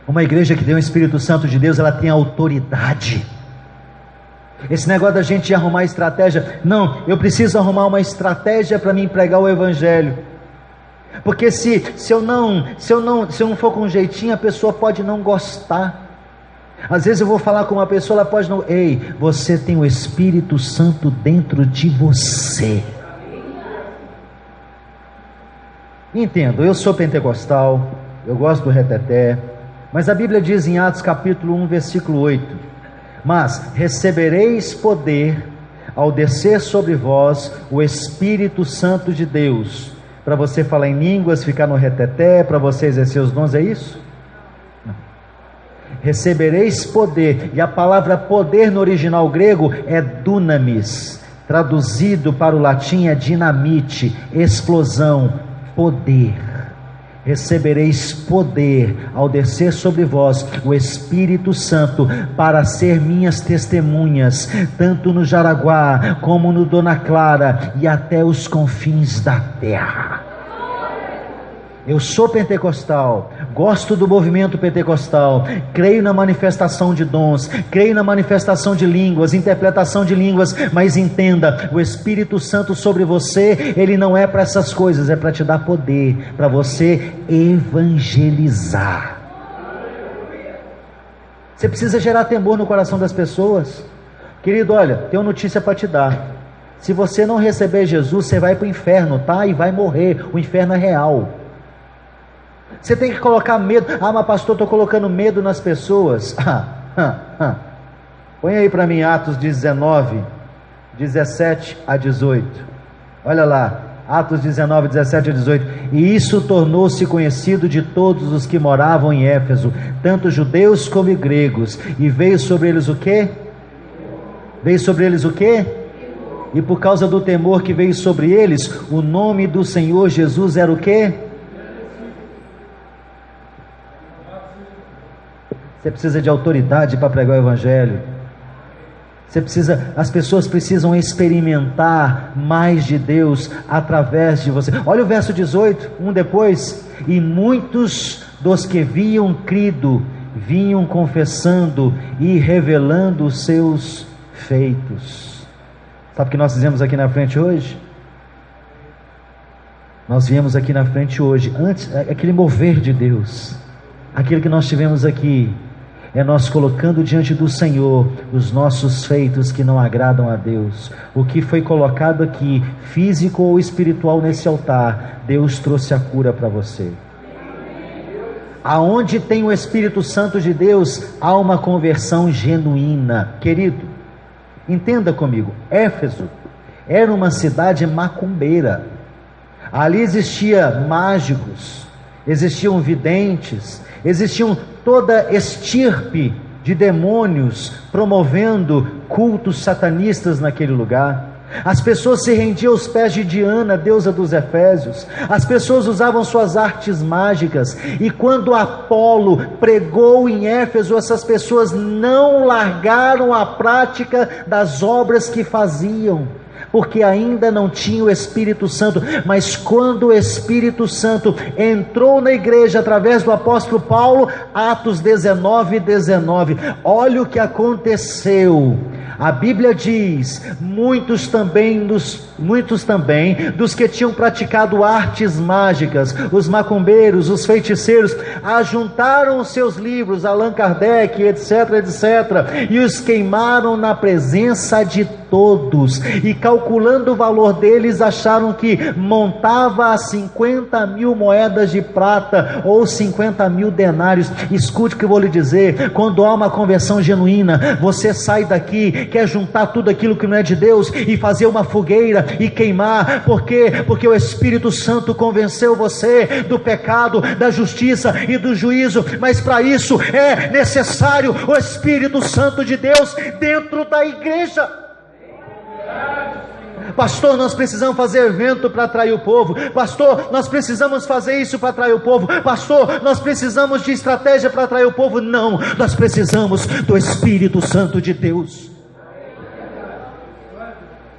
Uma igreja que tem o Espírito Santo de Deus, ela tem autoridade. Esse negócio da gente arrumar estratégia, não, eu preciso arrumar uma estratégia para mim pregar o Evangelho, porque se eu não for com um jeitinho, a pessoa pode não gostar. Às vezes eu vou falar com uma pessoa, ela pode não. Ei, você tem o Espírito Santo dentro de você. Entendo, eu sou pentecostal, eu gosto do reteté, mas a Bíblia diz em Atos capítulo 1, versículo 8: mas recebereis poder ao descer sobre vós o Espírito Santo de Deus, para você falar em línguas, ficar no reteté, para você exercer os dons, é isso? Não. Recebereis poder, e a palavra poder no original grego é dunamis, traduzido para o latim é dinamite, explosão, poder. recebereis poder ao descer sobre vós o Espírito Santo, para ser minhas testemunhas, tanto no Jaraguá, como no Dona Clara, e até os confins da terra. Eu sou pentecostal, gosto do movimento pentecostal, creio na manifestação de dons, creio na manifestação de línguas, interpretação de línguas, mas entenda, o Espírito Santo sobre você, ele não é para essas coisas, é para te dar poder, para você evangelizar. Você precisa gerar temor no coração das pessoas. Querido, olha, tenho uma notícia para te dar. Se você não receber Jesus, você vai para o inferno, tá? E vai morrer, o inferno é real. Você tem que colocar medo. Ah, mas pastor, estou colocando medo nas pessoas. Põe aí para mim Atos 19, 17 a 18. Olha lá, Atos 19, 17 a 18. E isso tornou-se conhecido de todos os que moravam em Éfeso, tanto judeus como gregos. E veio sobre eles o quê? Veio sobre eles o quê? E por causa do temor que veio sobre eles, o nome do Senhor Jesus era o quê? Você precisa de autoridade para pregar o Evangelho. As pessoas precisam experimentar mais de Deus através de você. Olha o verso 18, depois. E muitos dos que haviam crido vinham confessando e revelando os seus feitos. Sabe o que nós fizemos aqui na frente hoje? Nós viemos aqui na frente hoje, antes, aquele mover de Deus, aquilo que nós tivemos aqui, é nós colocando diante do Senhor os nossos feitos que não agradam a Deus. O que foi colocado aqui, físico ou espiritual, nesse altar, Deus trouxe a cura para você. Aonde tem o Espírito Santo de Deus, há uma conversão genuína. Querido, entenda comigo, Éfeso era uma cidade macumbeira. Ali existia mágicos, existiam videntes, existiam toda estirpe de demônios promovendo cultos satanistas naquele lugar. As pessoas se rendiam aos pés de Diana, deusa dos Efésios. As pessoas usavam suas artes mágicas. E quando Apolo pregou em Éfeso, essas pessoas não largaram a prática das obras que faziam, porque ainda não tinha o Espírito Santo. Mas quando o Espírito Santo entrou na igreja através do apóstolo Paulo, Atos 19, 19, olha o que aconteceu. A Bíblia diz: muitos também dos que tinham praticado artes mágicas, os macumbeiros, os feiticeiros, ajuntaram os seus livros, Allan Kardec, etc, etc, e os queimaram na presença de todos, e calculando o valor deles, acharam que montava a 50.000 moedas de prata, ou 50.000 denários. Escute o que eu vou lhe dizer: quando há uma conversão genuína, você sai daqui, quer juntar tudo aquilo que não é de Deus, e fazer uma fogueira, e queimar. Por quê? Porque o Espírito Santo convenceu você do pecado, da justiça e do juízo. Mas para isso é necessário o Espírito Santo de Deus dentro da igreja. Pastor, nós precisamos fazer evento para atrair o povo. Pastor, nós precisamos fazer isso para atrair o povo. Pastor, nós precisamos de estratégia para atrair o povo. Não, nós precisamos do Espírito Santo de Deus.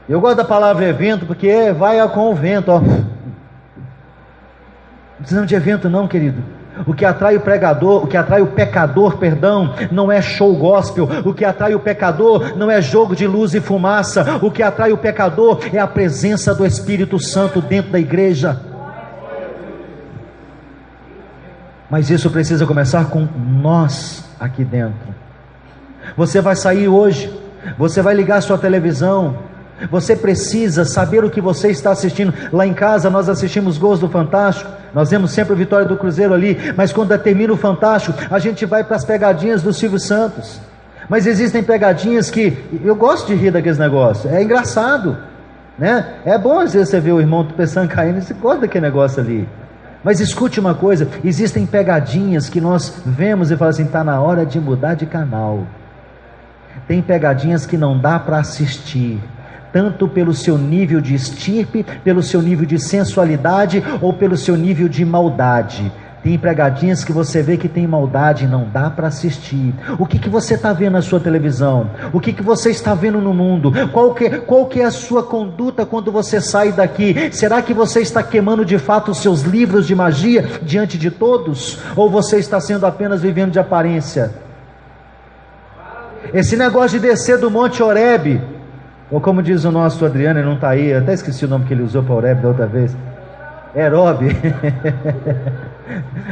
Eu gosto da palavra evento, porque vai com o vento, ó. Não precisamos de evento não, querido. O que atrai o pregador, o que atrai o pecador, não é show gospel. O que atrai o pecador não é jogo de luz e fumaça. O que atrai o pecador é a presença do Espírito Santo dentro da igreja. Mas isso precisa começar com nós aqui dentro. Você vai sair hoje, você vai ligar a sua televisão, você precisa saber o que você está assistindo. Lá em casa nós assistimos gols do Fantástico, nós vemos sempre a vitória do Cruzeiro ali, mas quando termina o Fantástico, a gente vai para as pegadinhas do Silvio Santos. Mas existem pegadinhas que, eu gosto de rir daqueles negócios, é engraçado, né? É bom às vezes você ver o irmão tropeçando, caindo, e você gosta daquele negócio ali. Mas escute uma coisa, existem pegadinhas que nós vemos e falamos assim: está na hora de mudar de canal. Tem pegadinhas que não dá para assistir. tanto pelo seu nível de estirpe, pelo seu nível de sensualidade ou pelo seu nível de maldade. Tem pregadinhas que você vê que tem maldade, não dá para assistir. O que você está vendo na sua televisão? O que você está vendo no mundo? Qual que é a sua conduta quando você sai daqui? Será que você está queimando de fato os seus livros de magia diante de todos? Ou você está sendo apenas vivendo de aparência? Esse negócio de descer do Monte Horebe, ou como diz o nosso Adriano, ele não está aí, eu até esqueci o nome que ele usou para Horebe da outra vez. Herobe.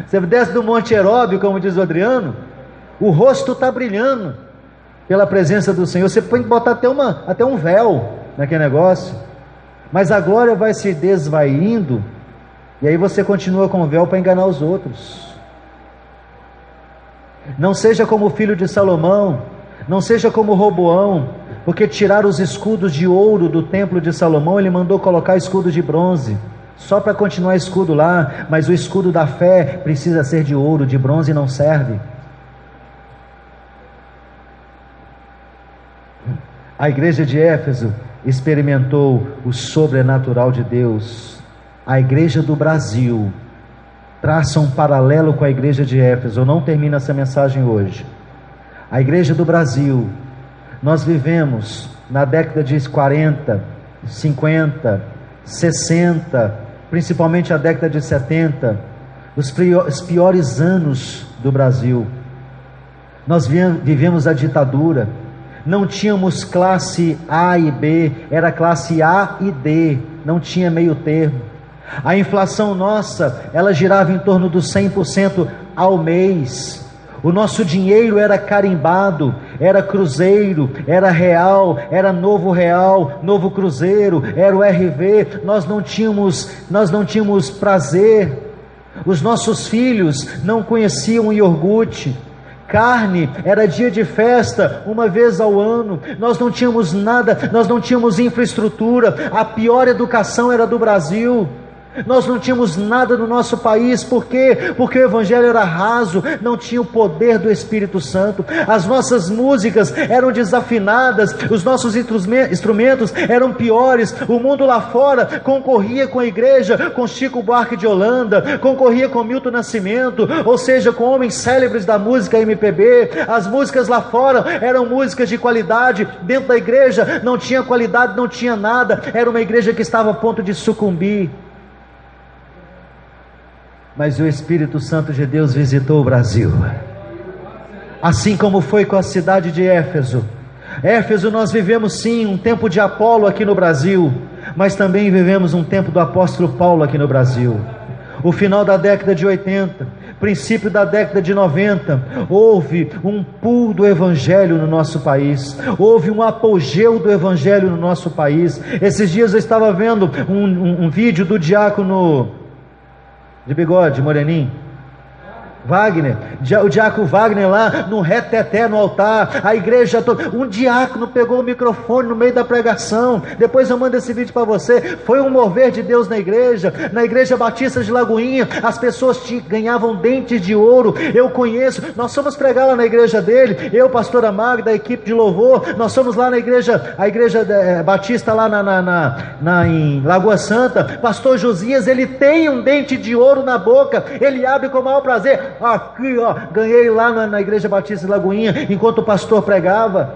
Você desce do Monte Herobe, como diz o Adriano, o rosto está brilhando pela presença do Senhor. Você pode botar até um véu naquele negócio, mas a glória vai se desvaindo, e aí você continua com o véu para enganar os outros. Não seja como o filho de Salomão, não seja como Roboão, porque tiraram os escudos de ouro do templo de Salomão, ele mandou colocar escudos de bronze, só para continuar escudo lá, mas o escudo da fé precisa ser de ouro, de bronze não serve. A igreja de Éfeso experimentou o sobrenatural de Deus. A igreja do Brasil traça um paralelo com a igreja de Éfeso. Eu não termino essa mensagem hoje. A igreja do Brasil, nós vivemos na década de 40, 50, 60, principalmente a década de 70, os piores anos do Brasil. Nós vivemos a ditadura, não tínhamos classe A e B, era classe A e D, não tinha meio termo. A inflação nossa, ela girava em torno dos 100% ao mês. O nosso dinheiro era carimbado, era cruzeiro, era real, era novo real, novo cruzeiro, era o RV. Nós não tínhamos prazer. Os nossos filhos não conheciam o iogurte. Carne era dia de festa, uma vez ao ano. Nós não tínhamos nada, nós não tínhamos infraestrutura. A pior educação era do Brasil. Nós não tínhamos nada no nosso país. Por quê? Porque o evangelho era raso, não tinha o poder do Espírito Santo. As nossas músicas eram desafinadas, os nossos instrumentos eram piores. O mundo lá fora concorria com a igreja, com Chico Buarque de Holanda, concorria com Milton Nascimento, ou seja, com homens célebres da música MPB. As músicas lá fora eram músicas de qualidade. Dentro da igreja não tinha qualidade, não tinha nada. Era uma igreja que estava a ponto de sucumbir. Mas o Espírito Santo de Deus visitou o Brasil, assim como foi com a cidade de Éfeso. Éfeso, nós vivemos sim um tempo de Apolo aqui no Brasil, mas também vivemos um tempo do apóstolo Paulo aqui no Brasil. O final da década de 80, princípio da década de 90, houve um pulo do evangelho no nosso país, houve um apogeu do evangelho no nosso país. Esses dias eu estava vendo um vídeo do diácono de bigode, moreninho, Wagner, o diácono Wagner lá no reteté no altar, a igreja toda, um diácono pegou o microfone no meio da pregação. Depois eu mando esse vídeo para você. Foi um mover de Deus na igreja Batista de Lagoinha. As pessoas ganhavam dentes de ouro. Eu conheço, nós fomos pregar lá na igreja dele, eu, pastora Magda, a equipe de louvor, nós fomos lá na igreja, a igreja Batista lá em Lagoa Santa. Pastor Josias, ele tem um dente de ouro na boca, ele abre com o maior prazer. Aqui, ó, ganhei lá na igreja Batista de Lagoinha, enquanto o pastor pregava.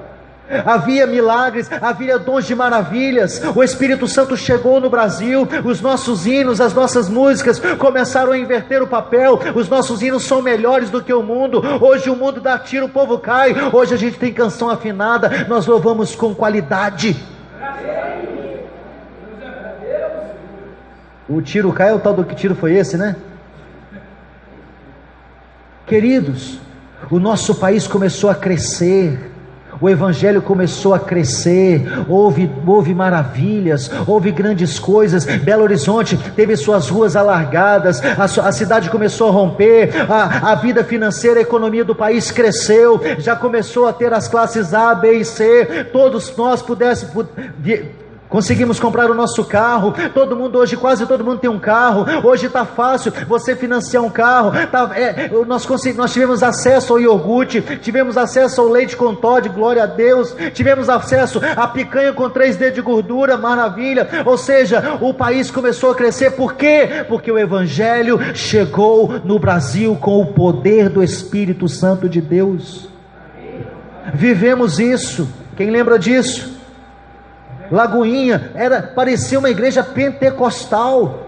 Havia milagres, havia dons de maravilhas. O Espírito Santo chegou no Brasil. Os nossos hinos, as nossas músicas começaram a inverter o papel. Os nossos hinos são melhores do que o mundo. Hoje o mundo dá tiro, o povo cai. Hoje a gente tem canção afinada. Nós louvamos com qualidade. O tiro cai, o tal do que tiro foi esse, né? Queridos, o nosso país começou a crescer, o evangelho começou a crescer, houve maravilhas, houve grandes coisas. Belo Horizonte teve suas ruas alargadas, a cidade começou a romper, a vida financeira, a economia do país cresceu, já começou a ter as classes A, B e C. Todos nós Conseguimos comprar o nosso carro. Todo mundo hoje, quase todo mundo tem um carro. Hoje está fácil você financiar um carro. Nós tivemos acesso ao iogurte, tivemos acesso ao leite com Toddy, glória a Deus. Tivemos acesso à picanha com 3 dedos de gordura, maravilha. Ou seja, o país começou a crescer. Por quê? Porque o Evangelho chegou no Brasil com o poder do Espírito Santo de Deus. Vivemos isso. Quem lembra disso? Lagoinha parecia uma igreja pentecostal.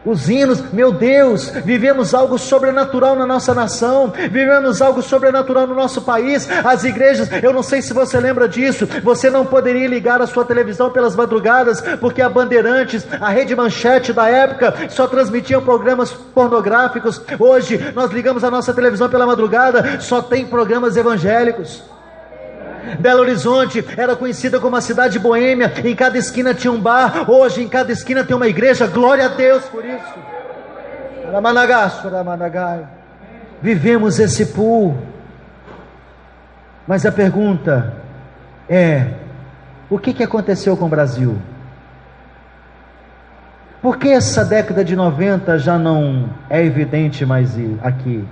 Os hinos, meu Deus, vivemos algo sobrenatural na nossa nação, vivemos algo sobrenatural no nosso país. As igrejas, eu não sei se você lembra disso, você não poderia ligar a sua televisão pelas madrugadas, porque a Bandeirantes, a Rede Manchete da época, só transmitiam programas pornográficos. Hoje, nós ligamos a nossa televisão pela madrugada, só tem programas evangélicos. Belo Horizonte era conhecida como a cidade boêmia, em cada esquina tinha um bar. Hoje em cada esquina tem uma igreja, glória a Deus por isso. Vivemos esse pool. Mas a pergunta é: o que aconteceu com o Brasil? Por que essa década de 90 já não é evidente mais aqui?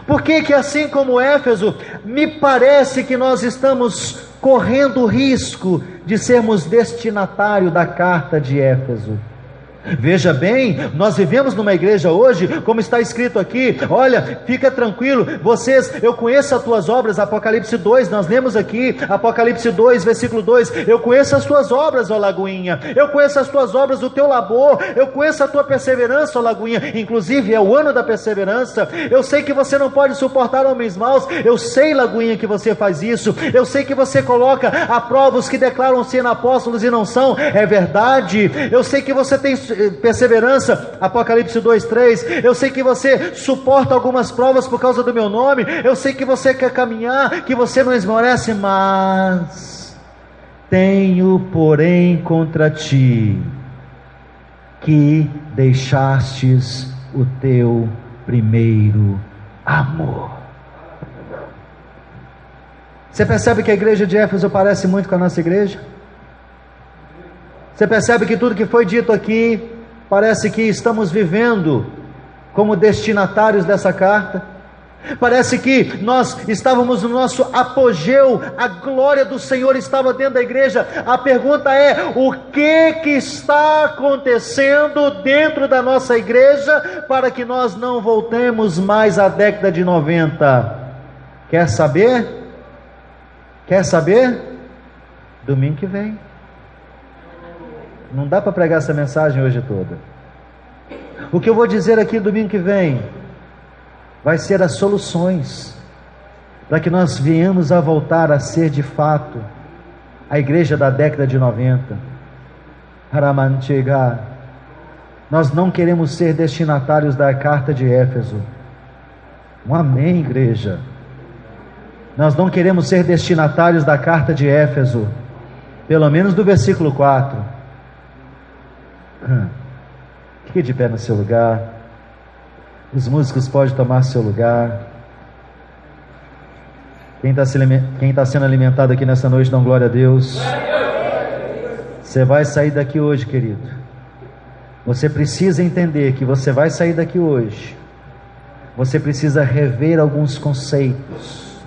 Por que assim como Éfeso, me parece que nós estamos correndo o risco de sermos destinatário da carta de Éfeso? Veja bem, nós vivemos numa igreja hoje, como está escrito aqui, olha, fica tranquilo, eu conheço as tuas obras, Apocalipse 2, nós lemos aqui, Apocalipse 2, versículo 2, eu conheço as tuas obras, ó Lagoinha, eu conheço as tuas obras, o teu labor, eu conheço a tua perseverança, ó Lagoinha, inclusive é o ano da perseverança, eu sei que você não pode suportar homens maus, eu sei, Lagoinha, que você faz isso, eu sei que você coloca à prova os que declaram ser apóstolos e não são, é verdade, eu sei que você tem perseverança, Apocalipse 2:3, eu sei que você suporta algumas provas por causa do meu nome, eu sei que você quer caminhar, que você não esmorece, mas tenho porém contra ti que deixastes o teu primeiro amor. Você percebe que a igreja de Éfeso parece muito com a nossa igreja? Você percebe que tudo que foi dito aqui, parece que estamos vivendo como destinatários dessa carta? Parece que nós estávamos no nosso apogeu, a glória do Senhor estava dentro da igreja. A pergunta é: o que está acontecendo dentro da nossa igreja para que nós não voltemos mais à década de 90? Quer saber? Quer saber? Domingo que vem. Não dá para pregar essa mensagem hoje toda. O que eu vou dizer aqui domingo que vem vai ser as soluções para que nós venhamos a voltar a ser de fato a igreja da década de 90. Nós não queremos ser destinatários da carta de Éfeso. Um amém, igreja. Nós não queremos ser destinatários da carta de Éfeso, pelo menos do versículo 4. Fique de pé no seu lugar. Os músicos podem tomar seu lugar. Quem está sendo alimentado aqui nessa noite, dá glória a Deus. Você vai sair daqui hoje, querido. Você precisa entender que você vai sair daqui hoje. Você precisa rever alguns conceitos.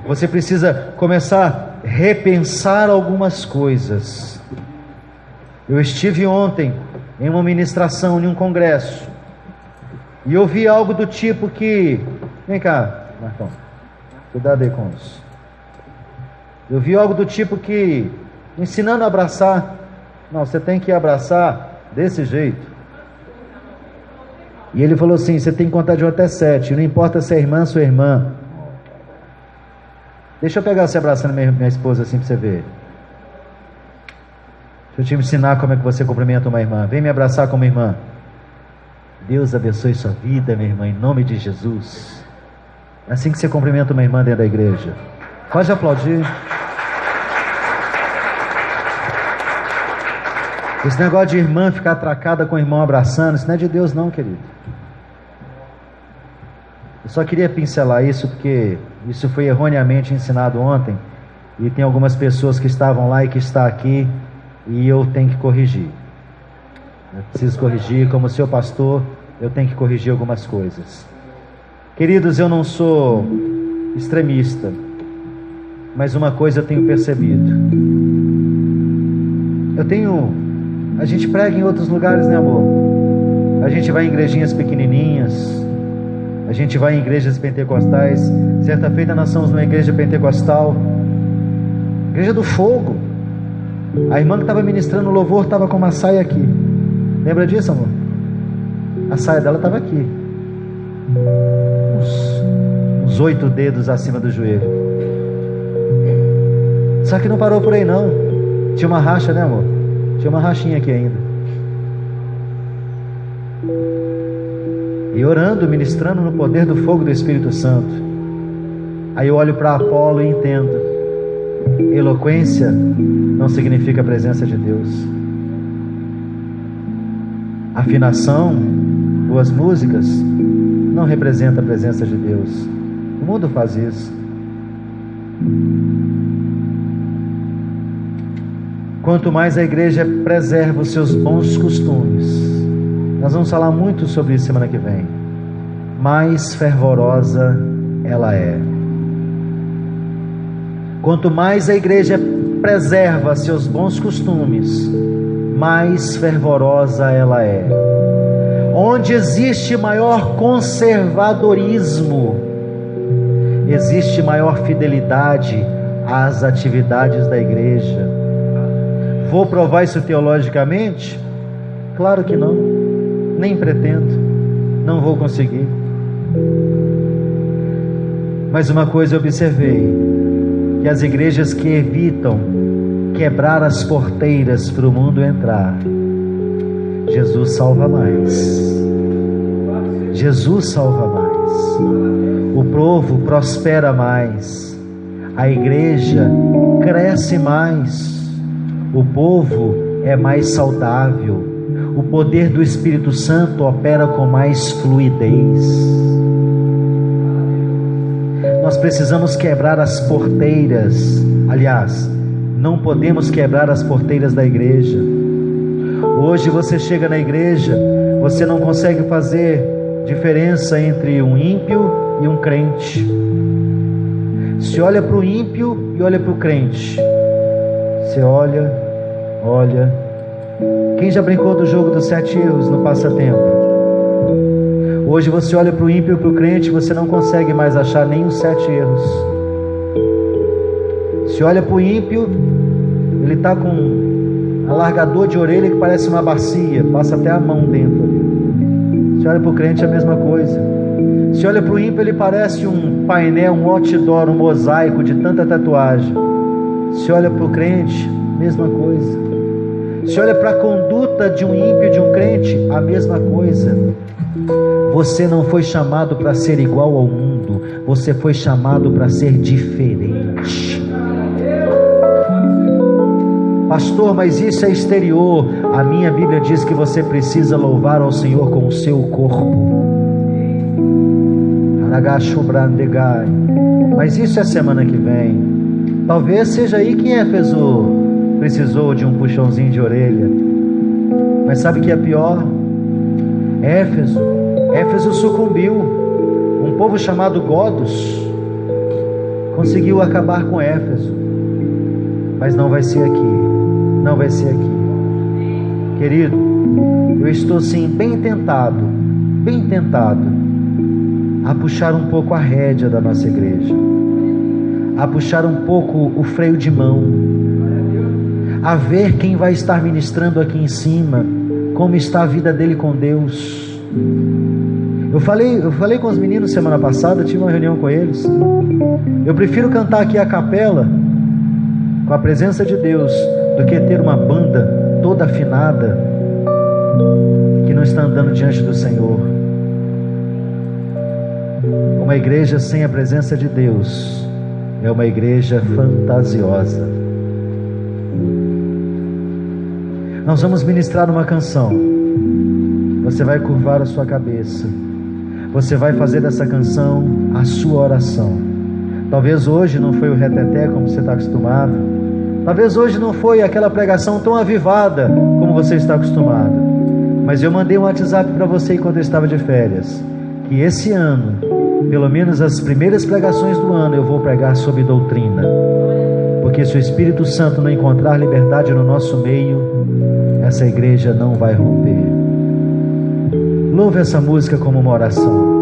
Você precisa começar a repensar algumas coisas. Eu estive ontem em uma ministração, em um congresso, e ouvi algo do tipo que... Vem cá, Marcão, cuidado aí com isso. Eu vi algo do tipo que, ensinando a abraçar, não, você tem que abraçar desse jeito. E ele falou assim: você tem que contar de 1 até 7, não importa se é irmã ou sua irmã. Deixa eu pegar você abraçando minha esposa assim para você ver. Deixa eu te ensinar como é que você cumprimenta uma irmã. Vem me abraçar como irmã. Deus abençoe sua vida, minha irmã, em nome de Jesus. É assim que você cumprimenta uma irmã dentro da igreja. Pode aplaudir. Esse negócio de irmã ficar atracada com o irmão abraçando, isso não é de Deus não, querido. Eu só queria pincelar isso porque isso foi erroneamente ensinado ontem. E tem algumas pessoas que estavam lá e que estão aqui, e eu tenho que corrigir. Eu preciso corrigir, como seu pastor, eu tenho que corrigir algumas coisas. Queridos, eu não sou extremista, mas uma coisa eu tenho percebido. A gente prega em outros lugares, né, amor? A gente vai em igrejinhas pequenininhas, a gente vai em igrejas pentecostais. Certa feita nós fomos numa igreja pentecostal, igreja do fogo. A irmã que estava ministrando o louvor estava com uma saia aqui. Lembra disso, amor? A saia dela estava aqui, uns 8 dedos acima do joelho. Só que não parou por aí não. Tinha uma racha, né, amor? Tinha uma rachinha aqui ainda. E orando, ministrando no poder do fogo do Espírito Santo. Aí eu olho para Apolo e entendo: eloquência não significa a presença de Deus. Afinação, boas músicas, não representa a presença de Deus. O mundo faz isso. Quanto mais a igreja preserva os seus bons costumes, nós vamos falar muito sobre isso semana que vem, mais fervorosa ela é. Quanto mais a igreja preserva seus bons costumes, mais fervorosa ela é. Onde existe maior conservadorismo, existe maior fidelidade às atividades da igreja. Vou provar isso teologicamente? Claro que não, nem pretendo, não vou conseguir. Mas uma coisa eu observei, que as igrejas que evitam quebrar as porteiras para o mundo entrar, Jesus salva mais. Jesus salva mais. O povo prospera mais. A igreja cresce mais. O povo é mais saudável. O poder do Espírito Santo opera com mais fluidez. Nós precisamos quebrar as porteiras. Aliás, não podemos quebrar as porteiras da igreja. Hoje você chega na igreja, você não consegue fazer diferença entre um ímpio e um crente. Se olha para o ímpio e olha para o crente, você olha. Quem já brincou do jogo dos 7 erros no passatempo? Hoje você olha para o ímpio e para o crente, você não consegue mais achar nem os 7 erros. Se olha para o ímpio, ele está com um alargador de orelha que parece uma bacia, passa até a mão dentro ali. Se olha para o crente, é a mesma coisa. Se olha para o ímpio, ele parece um painel, um outdoor, um mosaico de tanta tatuagem. Se olha para o crente, mesma coisa. Se olha para a conduta de um ímpio e de um crente, a mesma coisa. Você não foi chamado para ser igual ao mundo, você foi chamado para ser diferente. Pastor, mas isso é exterior. A minha Bíblia diz que você precisa louvar ao Senhor com o seu corpo. Mas isso é semana que vem. Talvez seja aí que Éfeso precisou de um puxãozinho de orelha. Mas sabe o que é pior? Éfeso sucumbiu. Um povo chamado Godos conseguiu acabar com Éfeso. Mas não vai ser aqui. Não vai ser aqui. Querido, eu estou sim bem tentado a puxar um pouco a rédea da nossa igreja, a puxar um pouco o freio de mão, a ver quem vai estar ministrando aqui em cima, como está a vida dele com Deus. Eu falei com os meninos semana passada, tive uma reunião com eles. Eu prefiro cantar aqui a capela com a presença de Deus do que ter uma banda toda afinada que não está andando diante do Senhor. Uma igreja sem a presença de Deus é uma igreja fantasiosa. Nós vamos ministrar uma canção. Você vai curvar a sua cabeça. Você vai fazer dessa canção a sua oração. Talvez hoje não foi o reteté como você está acostumado. Talvez hoje não foi aquela pregação tão avivada como você está acostumado. Mas eu mandei um WhatsApp para você enquanto eu estava de férias, que esse ano, pelo menos as primeiras pregações do ano, eu vou pregar sobre doutrina. Porque se o Espírito Santo não encontrar liberdade no nosso meio, essa igreja não vai romper. Louve essa música como uma oração.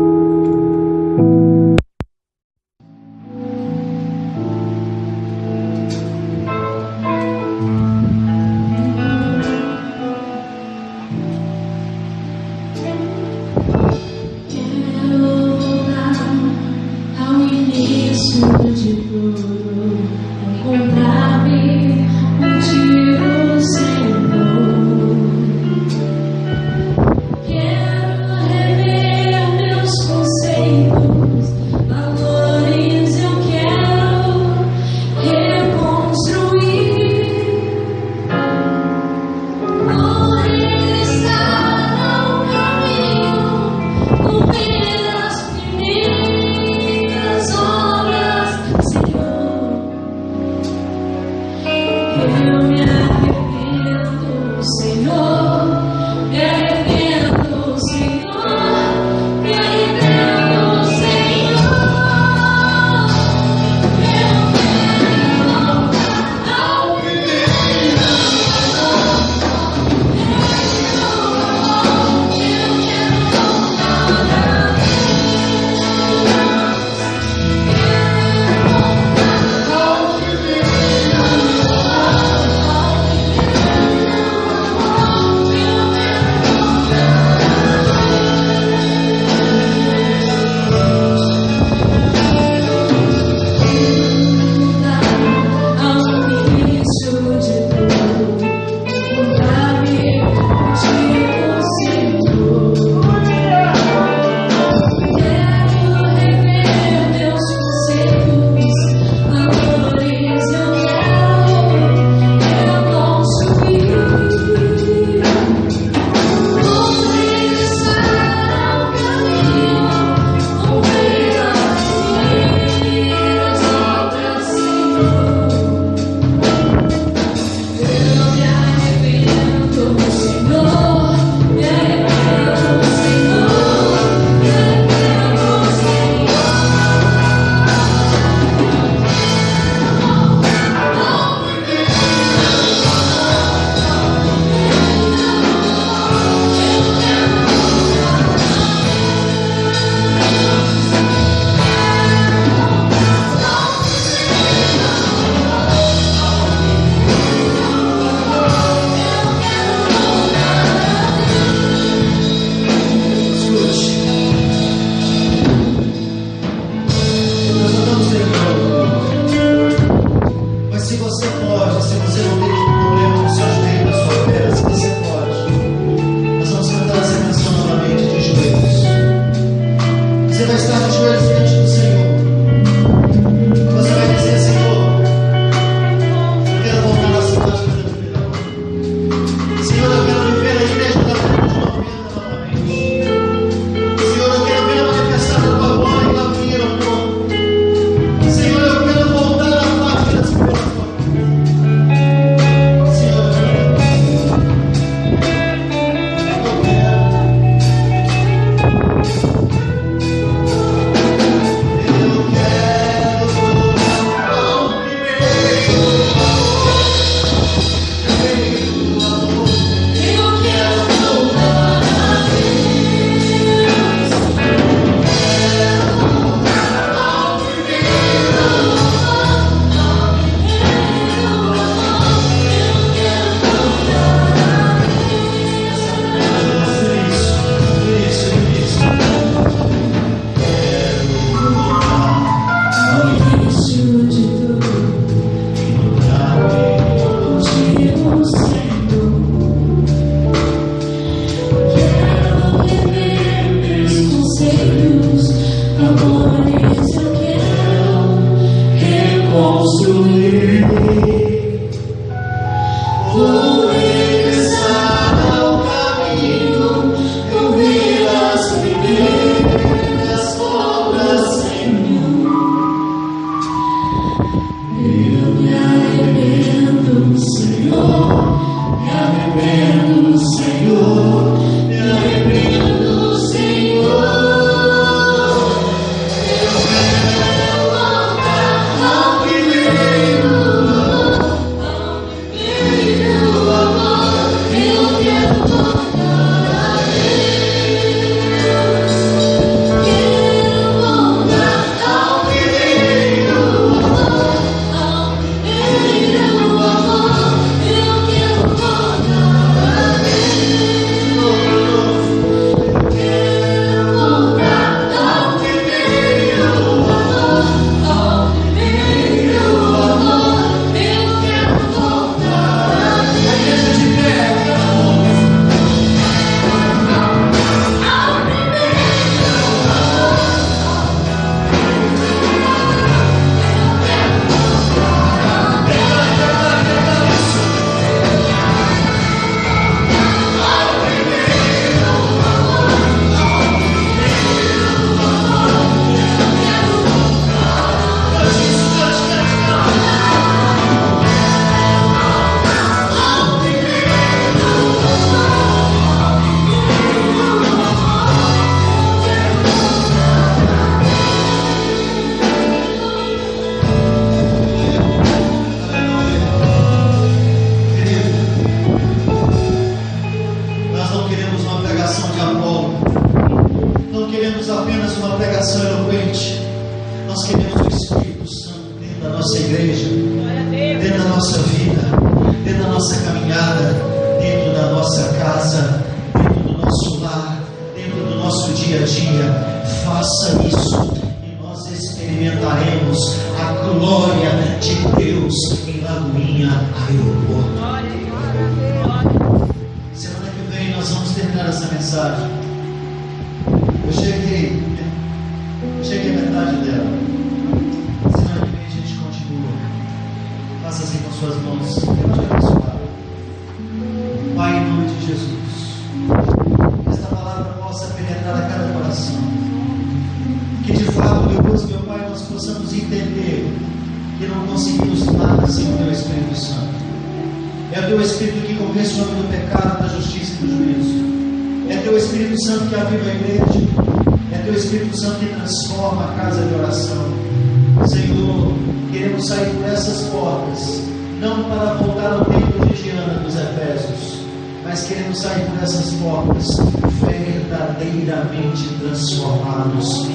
Verdadeiramente transformados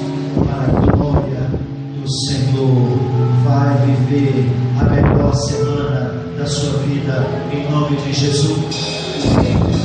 para a glória do Senhor. Vai viver a melhor semana da sua vida em nome de Jesus.